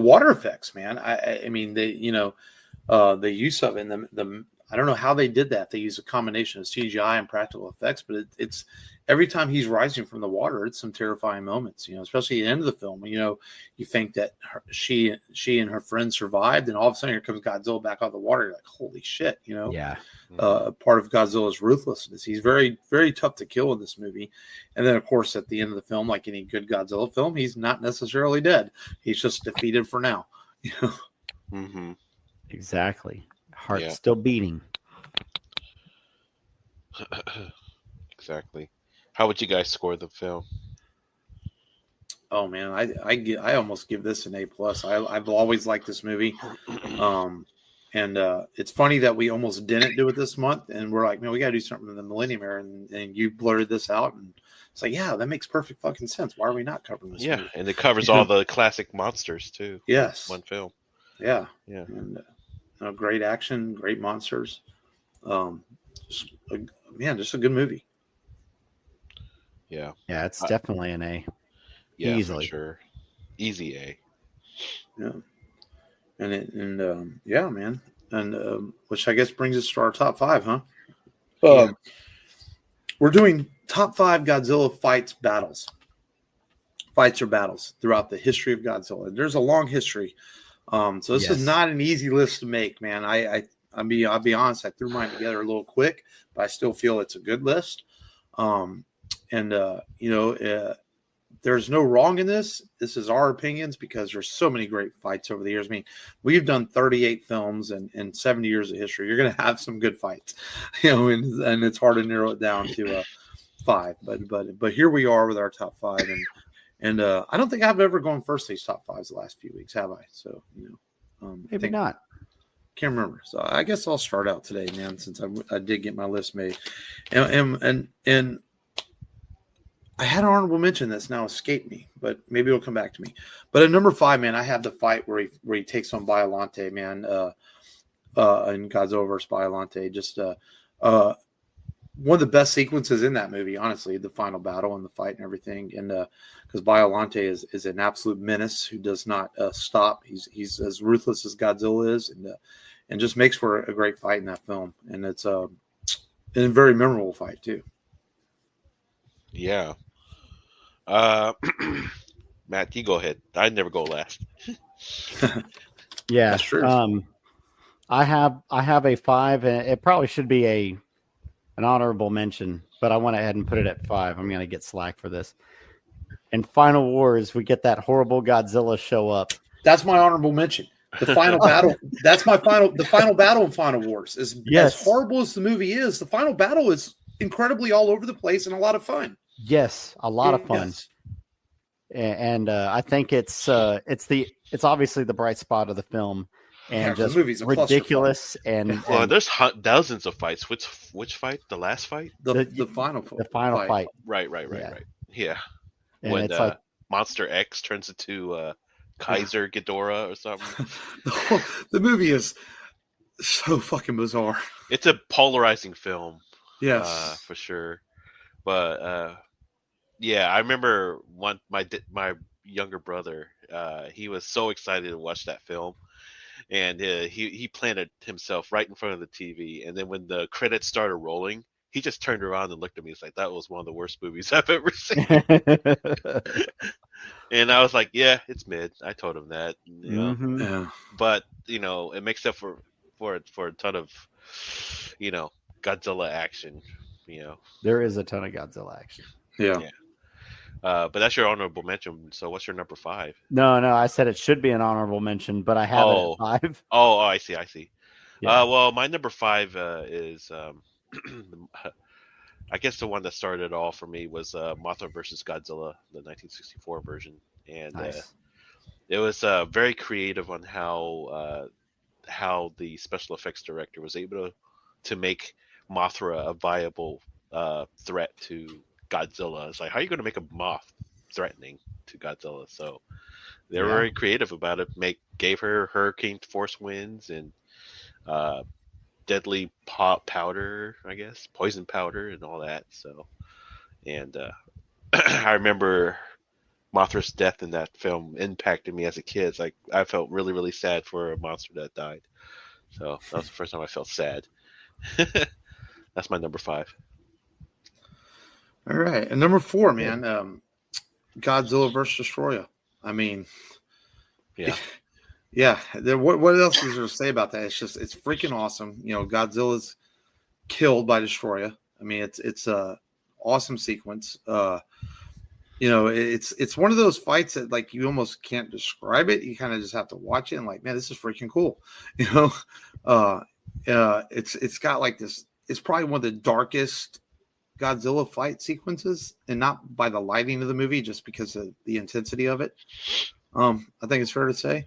water effects, man. I mean, the use of it. And I don't know how they did that. They use a combination of CGI and practical effects, but it's every time he's rising from the water, it's some terrifying moments. Especially at the end of the film. You think that she and her friend survived, and all of a sudden here comes Godzilla back out of the water. You're like, holy shit! Yeah. Part of Godzilla's ruthlessness. He's very, very tough to kill in this movie. And then, of course, at the end of the film, like any good Godzilla film, he's not necessarily dead. He's just defeated for now. Mm-hmm. Exactly. Heart's still beating. Exactly. How would you guys score the film? Oh man, I almost give this an A+. I've always liked this movie. And it's funny that we almost didn't do it this month, and we're like, man, we got to do something in the Millennium Era, and you blurted this out, and it's like, yeah, that makes perfect fucking sense. Why are we not covering this? movie? And it covers all the classic monsters too. Yes, one film. Yeah, and great action, great monsters. Just a good movie. Yeah, it's definitely an A. Yeah, easily. for sure, easy A. Yeah. Yeah, man. And which I guess brings us to our top 5, huh? We're doing top 5 Godzilla fights or battles throughout the history of Godzilla. There's a long history. So this is not an easy list to make, man. I'll be honest, I threw mine together a little quick, but I still feel it's a good list. There's no wrong in this. This is our opinions, because there's so many great fights over the years. I mean, we've done 38 films and 70 years of history. You're going to have some good fights, and it's hard to narrow it down to 5. But here we are with our top 5, and I don't think I've ever gone first these top 5s the last few weeks, have I? So maybe not. Can't remember. So I guess I'll start out today, man, since I did get my list made, and I had an honorable mention that's now escaped me, but maybe it'll come back to me. But at number 5, man, I have the fight where he takes on Biollante, man, in Godzilla vs. Biollante. Just one of the best sequences in that movie, honestly, the final battle and the fight and everything. And because Biollante is an absolute menace who does not stop. He's as ruthless as Godzilla is, and just makes for a great fight in that film. And it's a very memorable fight too. Yeah. Matt, you go ahead. I never go last. Yeah, That's true. I have a 5, and it probably should be an honorable mention, but I went ahead and put it at 5. I'm gonna get slack for this. In Final Wars, we get that horrible Godzilla show up. That's my honorable mention. The final battle. That's my the final battle in Final Wars. As horrible as the movie is, the final battle is incredibly all over the place and a lot of fun. Yes, a lot of fun. Yes. And I think it's obviously the bright spot of the film, and just ridiculous. And there's dozens of fights. Which fight? The last fight? The final fight. Right. Yeah. And when it's like Monster X turns into Kaiser Ghidorah or something. The movie is so fucking bizarre. It's a polarizing film. Yes, for sure. But yeah, I remember my younger brother. He was so excited to watch that film, and he planted himself right in front of the TV. And then when the credits started rolling, he just turned around and looked at me. He's like, "That was one of the worst movies I've ever seen." And I was like, "Yeah, it's mid." I told him that. You know? Mm-hmm. Yeah. But it makes up for a ton of Godzilla action. There is a ton of Godzilla action. Yeah. But that's your honorable mention. So what's your number 5? No, I said it should be an honorable mention, but I have it at 5. Oh, I see. Yeah. Well, my number 5 is I guess the one that started it all for me was Mothra versus Godzilla, the 1964 version, and Nice. It was very creative on how the special effects director was able to make Mothra a viable threat to Godzilla. It's like, how are you going to make a moth threatening to Godzilla? So they were very creative about it. Gave her hurricane force winds and deadly powder, I guess, poison powder and all that. So, and I remember Mothra's death in that film impacted me as a kid. It's like I felt really, really sad for a monster that died. So that was the first time I felt sad. That's my number 5. All right, and number 4, man, Godzilla vs. Destroyer. I mean, yeah. What else is there to say about that? It's freaking awesome. Godzilla's killed by Destroyer. I mean, it's a awesome sequence. It's one of those fights that like you almost can't describe it. You kind of just have to watch it and like, man, this is freaking cool. It's got like this. It's probably one of the darkest Godzilla fight sequences, and not by the lighting of the movie, just because of the intensity of it. I think it's fair to say.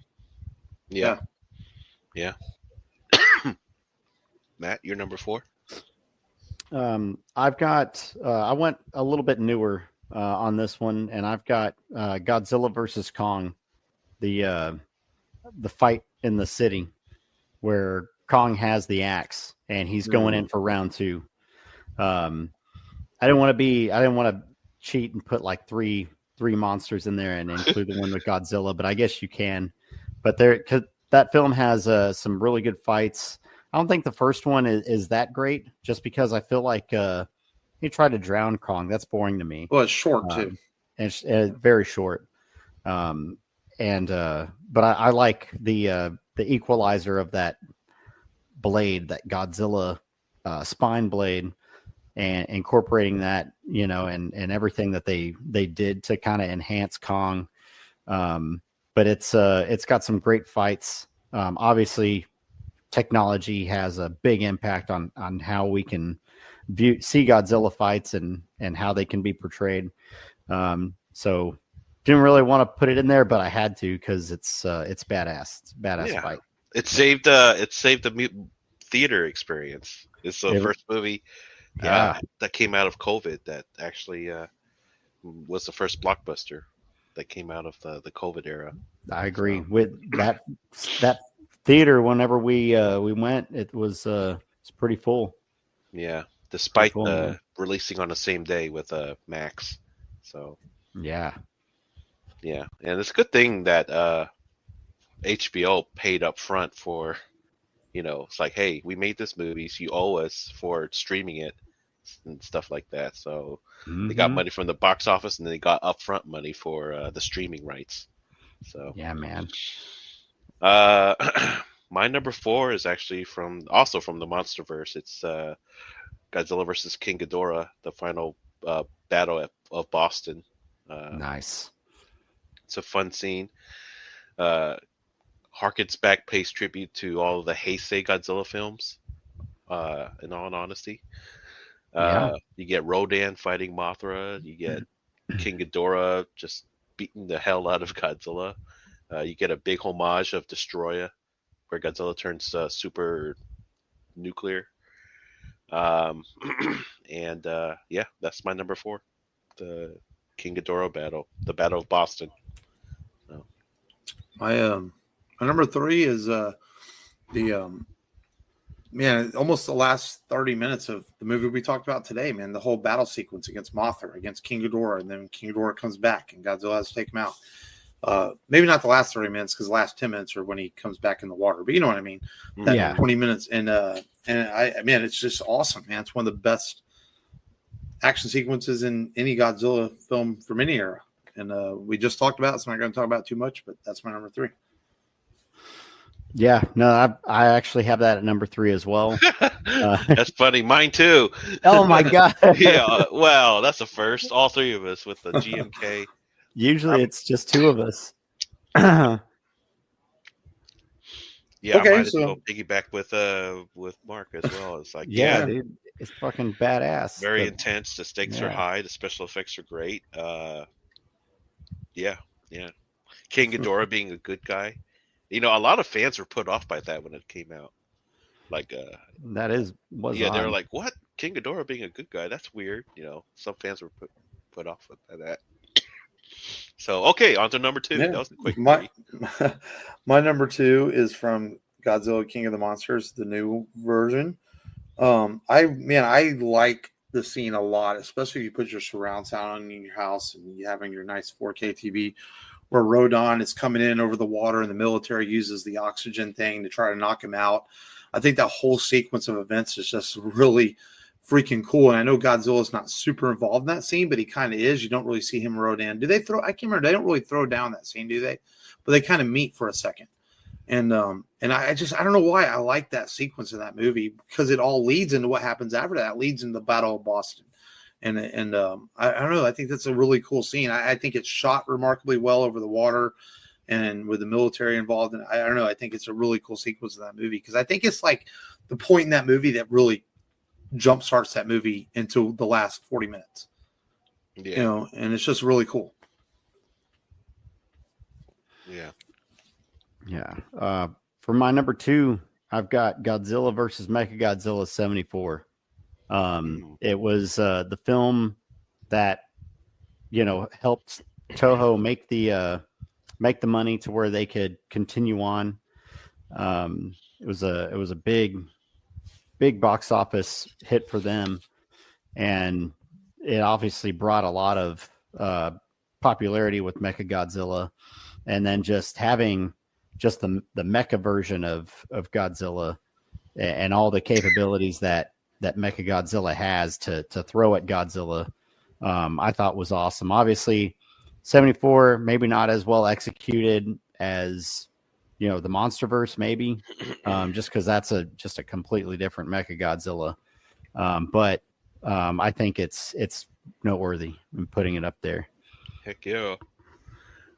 Yeah. Matt, you're number 4. I've got. I went a little bit newer on this one, and I've got Godzilla versus Kong, the fight in the city where Kong has the axe and he's going in for round 2. I didn't want to cheat and put like three monsters in there and include the one with Godzilla, but I guess you can. But cause that film has some really good fights. I don't think the first one is that great, just because I feel like he tried to drown Kong. That's boring to me. Well, it's short too. And it's very short. But I like the equalizer of that blade, that Godzilla spine blade, and incorporating that, and everything that they did to kind of enhance Kong. But it's got some great fights. Obviously, technology has a big impact on how we can see Godzilla fights and how they can be portrayed. So didn't really want to put it in there, but I had to, because it's badass. It's a badass fight. It saved the theater experience. It's the It- first movie, Ah, that came out of COVID that actually was the first blockbuster that came out of the COVID era. I agree So, with that theater. Whenever we went, it's pretty full. yeah, Pretty despite full, man. releasing on the same day with Max. So Yeah, yeah, and it's a good thing that HBO paid up front for, it's like, hey, we made this movie, so you owe us for streaming it and stuff like that. So they got hmm money from the box office, and then they got upfront money for the streaming rights. So yeah, man. uh, my number four is actually also from the MonsterVerse. It's Godzilla versus King Ghidorah, the final battle of Boston. Nice. It's a fun scene. Uh, harkens back, pays tribute to all of the Heisei Godzilla films. In all honesty, Yeah, you get Rodan fighting Mothra. You get King Ghidorah just beating the hell out of Godzilla. You get a big homage of Destroya, where Godzilla turns super nuclear. Um, and yeah, that's my number four, the King Ghidorah battle, the Battle of Boston. So, My number three is the man, almost the last 30 minutes of the movie we talked about today, man. The whole battle sequence against Mothra, against King Ghidorah, and then King Ghidorah comes back and Godzilla has to take him out. Maybe not the last 30 minutes, because the last 10 minutes are when he comes back in the water, but you know what I mean. That Yeah. 20 minutes, and I mean, it's just awesome, man. It's one of the best action sequences in any Godzilla film from any era. And we just talked about it, so I'm not going to talk about it too much, but that's my number three. Yeah, no, I actually have that at number three as well. that's funny. Mine too. Oh my god! Yeah, well, that's a first. All three of us with the GMK. Usually it's just two of us. Yeah, Okay, I might as so- well piggyback with Mark as well. It's like, Yeah, yeah, dude, it's fucking badass. very intense. The stakes are Yeah. high. The special effects are great. Yeah, yeah. King Ghidorah being a good guy. A lot of fans were put off by that when it came out. Like, That was yeah, they were odd. like, "What? King Ghidorah being a good guy? That's weird." Some fans were put off by that. So, okay, on to number two. Yeah. That was a quick my, three. my number two is from Godzilla King of the Monsters, the new version. I like the scene a lot, especially if you put your surround sound on in your house and you having your nice 4K TV, where Rodan is coming in over the water and the military uses the oxygen thing to try to knock him out. I think that whole sequence of events is just really freaking cool. And I know Godzilla's not super involved in that scene, but he kind of is. You don't really see him and Rodan. Do they throw? I can't remember. They don't really throw down that scene, do they? But they kind of meet for a second. And I don't know why I like that sequence in that movie, because it all leads into what happens after that. It leads into the Battle of Boston. And I don't know. I think that's a really cool scene. I think it's shot remarkably well over the water and with the military involved. And I don't know. I think it's a really cool sequence in that movie, because I think it's like the point in that movie that really jumpstarts that movie into the last 40 minutes. Yeah, And it's just really cool. yeah. Yeah. For my number two, I've got Godzilla versus Mechagodzilla 74. It was the film that helped Toho make the money to where they could continue on. It was a big box office hit for them, and it obviously brought a lot of popularity with Mechagodzilla, and then just having the mecha version of Godzilla and all the capabilities that Mechagodzilla has to throw at Godzilla, I thought was awesome. Obviously, 74 maybe not as well executed as the MonsterVerse, maybe, just because that's just a completely different Mechagodzilla. But I think it's noteworthy in putting it up there. Heck yeah.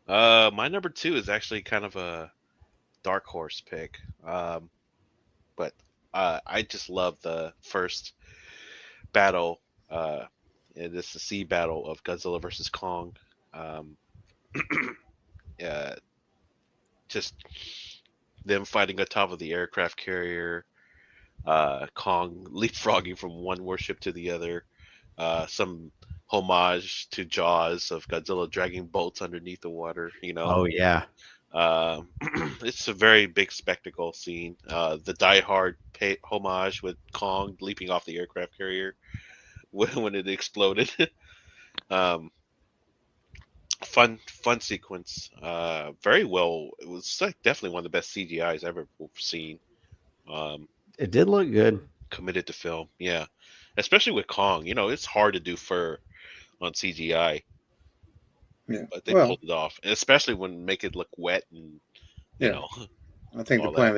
My number two is actually kind of a dark horse pick. But I just love the first battle. And it's the sea battle of Godzilla versus Kong. Just them fighting on top of the aircraft carrier, Kong leapfrogging from one warship to the other, some homage to Jaws of Godzilla dragging boats underneath the water. Oh yeah. It's a very big spectacle scene. The Die Hard homage with Kong leaping off the aircraft carrier when it exploded. um, fun sequence. Very well. It was like definitely one of the best CGIs I've ever seen. It did look good. Committed to film, yeah. Especially with Kong, it's hard to do fur on CGI, Yeah. but they Well, pulled it off, and especially when make it look wet and you yeah. know. I think the all Planet of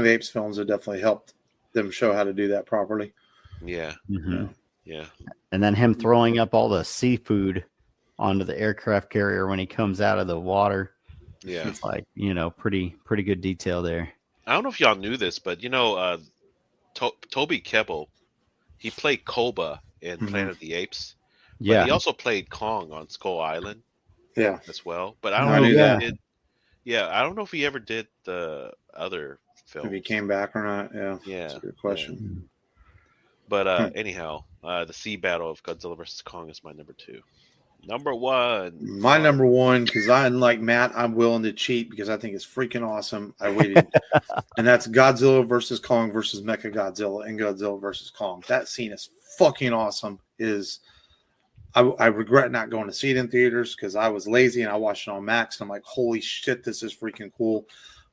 the Apes films have definitely helped them show how to do that properly. Yeah, Mhm. yeah. And then him throwing up all the seafood onto the aircraft carrier when he comes out of the water. Yeah. It's like, pretty good detail there. I don't know if y'all knew this, but Toby Kebbell, he played Koba in Mhm. Planet of the Apes, but Yeah. he also played Kong on Skull Island Yeah. as well. But I No, don't I know knew if that. he did. Yeah, I don't know if he ever did the other films. If he came back or not, yeah. Yeah, That's a good question. But anyhow, the sea battle of Godzilla versus Kong is my number 2. Number 1. My number 1, because unlike Matt, I'm willing to cheat because I think it's freaking awesome. I waited, and that's Godzilla versus Kong versus Mecha Godzilla and Godzilla versus Kong. That scene is fucking awesome. I regret not going to see it in theaters because I was lazy and I watched it on Max. And I'm like, holy shit, this is freaking cool.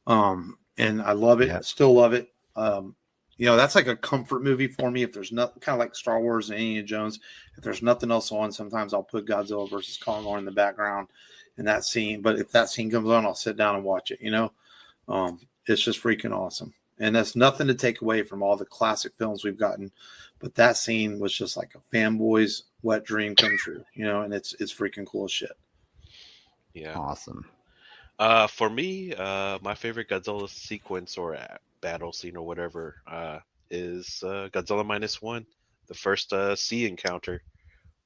And I love it. Yeah. Still love it. That's like a comfort movie for me. If there's nothing, kind of like Star Wars and Indiana Jones, if there's nothing else on, sometimes I'll put Godzilla versus Kong on in the background and that scene. But if that scene comes on, I'll sit down and watch it. It's just freaking awesome. And that's nothing to take away from all the classic films we've gotten. But that scene was just like a fanboy's wet dream come true, and it's freaking cool as shit. Yeah. Awesome. For me, my favorite Godzilla sequence or battle scene or whatever is Godzilla Minus One, the first sea encounter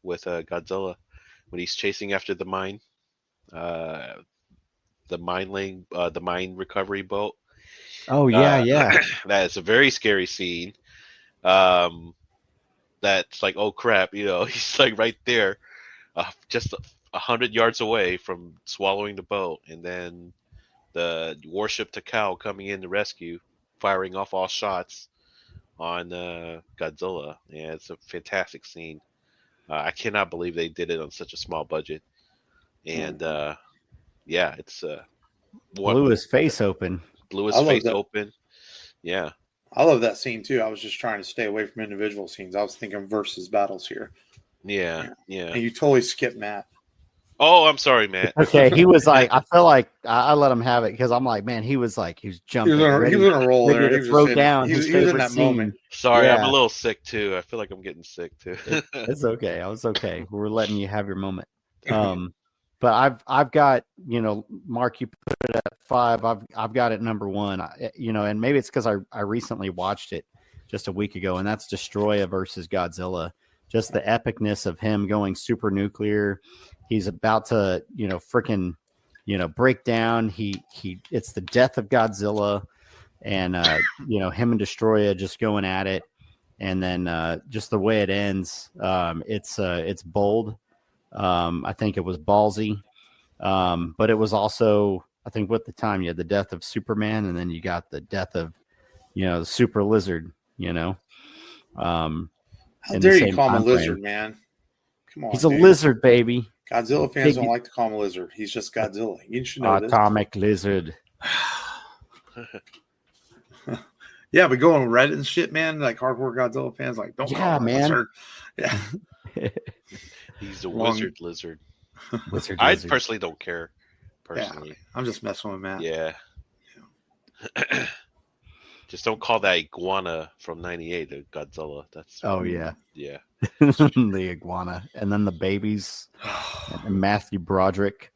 with Godzilla when he's chasing after the mine recovery boat. Oh yeah. That is a very scary scene. That's like, oh crap, he's like right there, just 100 yards away from swallowing the boat, and then the warship Takao coming in to rescue, firing off all shots on Godzilla. Yeah, it's a fantastic scene. I cannot believe they did it on such a small budget, and it's Blew his face open. Blew his I love face that. open. Yeah. I love that scene too. I was just trying to stay away from individual scenes. I was thinking versus battles here. Yeah. And you totally skipped Matt. Oh, I'm sorry, Matt. Okay, he was like, I feel like I let him have it because I'm like, man, he was jumping. He was on a roll there. He was throw down. He was his in favorite that scene. moment. Sorry, I'm Yeah. a little sick too. I feel like I'm getting sick too. It's okay. I was okay. We're letting you have your moment. But I've got, Mark, you put it at 5. I've got it number 1. And maybe it's because I recently watched it just a week ago, and that's Destroya versus Godzilla. Just the epicness of him going super nuclear. He's about to, freaking, break down. It's the death of Godzilla, and him and Destroya just going at it, and then just the way it ends. It's bold. I think it was ballsy, but it was also, I think, with the time you had the death of Superman, and then you got the death of, the super lizard. How dare you call him a lizard, man? Come on, he's a lizard, baby. Godzilla fans don't like to call him a lizard. He's just Godzilla. You should know Atomic lizard. Yeah, but going on Reddit and shit, man, like hardcore Godzilla fans, like, don't call him a lizard. Yeah. He's a wizard lizard. Wizard I lizard. personally don't care. Personally, Yeah, I'm just messing with Matt. Yeah. Just don't call that iguana from '98 a Godzilla. That's yeah. Yeah. The iguana, and then the babies, and Matthew Broderick.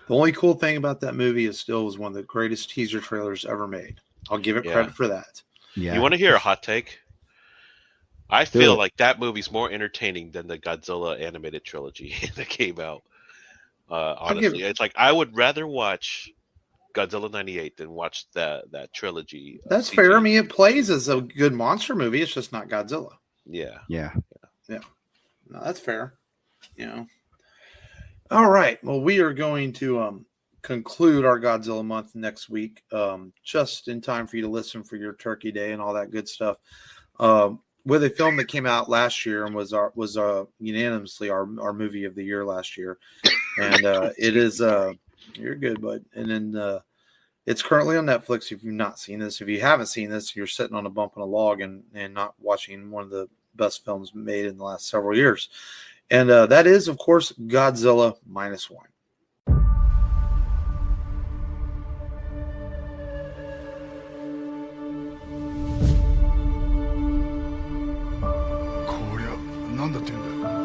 The only cool thing about that movie is still was one of the greatest teaser trailers ever made. I'll give it credit for that. Yeah. You want to hear a hot take? I feel like that movie's more entertaining than the Godzilla animated trilogy that came out. Honestly, it's like I would rather watch Godzilla 98 than watch that trilogy. That's CG. fair. I mean, it plays as a good monster movie. It's just not Godzilla. Yeah. Yeah. No, that's fair. All right. Well, we are going to conclude our Godzilla month next week, just in time for you to listen for your Turkey Day and all that good stuff. With a film that came out last year and was unanimously our movie of the year last year, and it is you're good, bud. And then it's currently on Netflix. If you've not seen this, if you haven't seen this, you're sitting on a bump in a log and not watching one of the best films made in the last several years. And that is, of course, Godzilla Minus One. なんだって言うんだよ。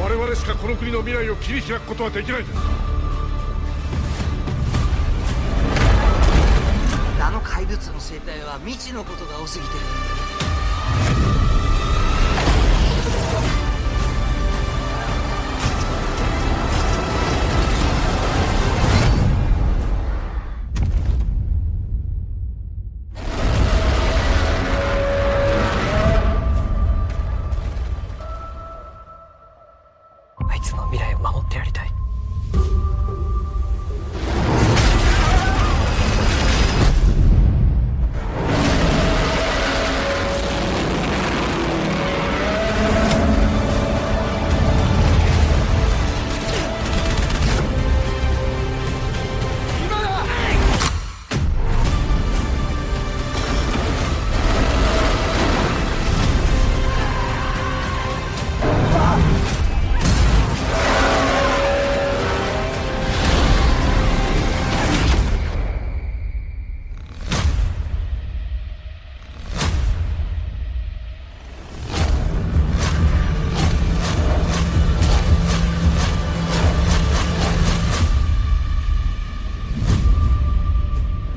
我々しかこの国の未来を切り開くことはできないんだ。あの怪物の生態は未知のことが多すぎてる。あいつの未来を守ってやりたい。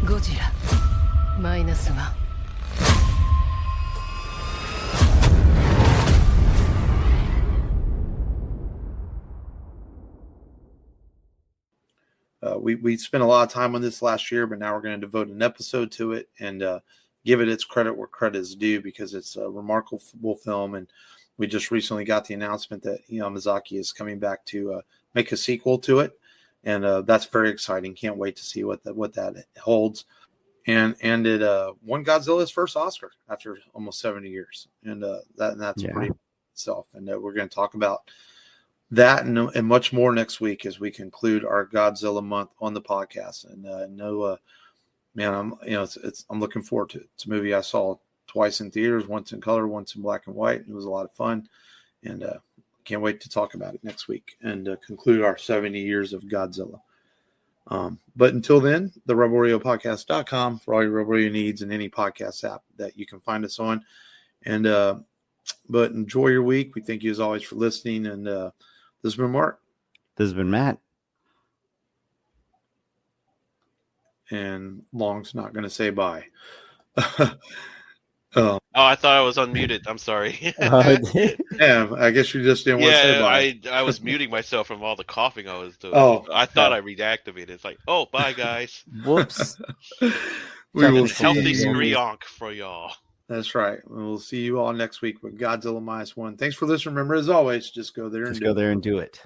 ゴジラマイナスワン。We spent a lot of time on this last year, but now we're going to devote an episode to it and give it its credit where credit is due, because it's a remarkable film. And we just recently got the announcement that Miyazaki is coming back to make a sequel to it, and that's very exciting. Can't wait to see what that holds. And it won Godzilla's first Oscar after almost 70 years, and that's pretty itself. And we're going to talk about that and much more next week as we conclude our Godzilla month on the podcast. And man, I'm looking forward to it. It's a movie I saw twice in theaters, once in color, once in black and white. It was a lot of fun, and can't wait to talk about it next week and conclude our 70 years of Godzilla. But until then, the RebelRadioPodcast.com for all your Rebel Radio needs and any podcast app that you can find us on. And but enjoy your week. We thank you as always for listening. And this has been Mark. This has been Matt. And Long's not going to say bye. Oh, I thought I was unmuted. I'm sorry. Yeah, I guess you just didn't want to say bye. I was muting myself from all the coughing I was doing. Oh, I thought I reactivated. It's like, oh, bye, guys. Whoops. We will see Healthy you. screonk for y'all. That's right. We'll see you all next week with Godzilla Minus One. Thanks for listening. Remember, as always, just go there and Just go there and do it.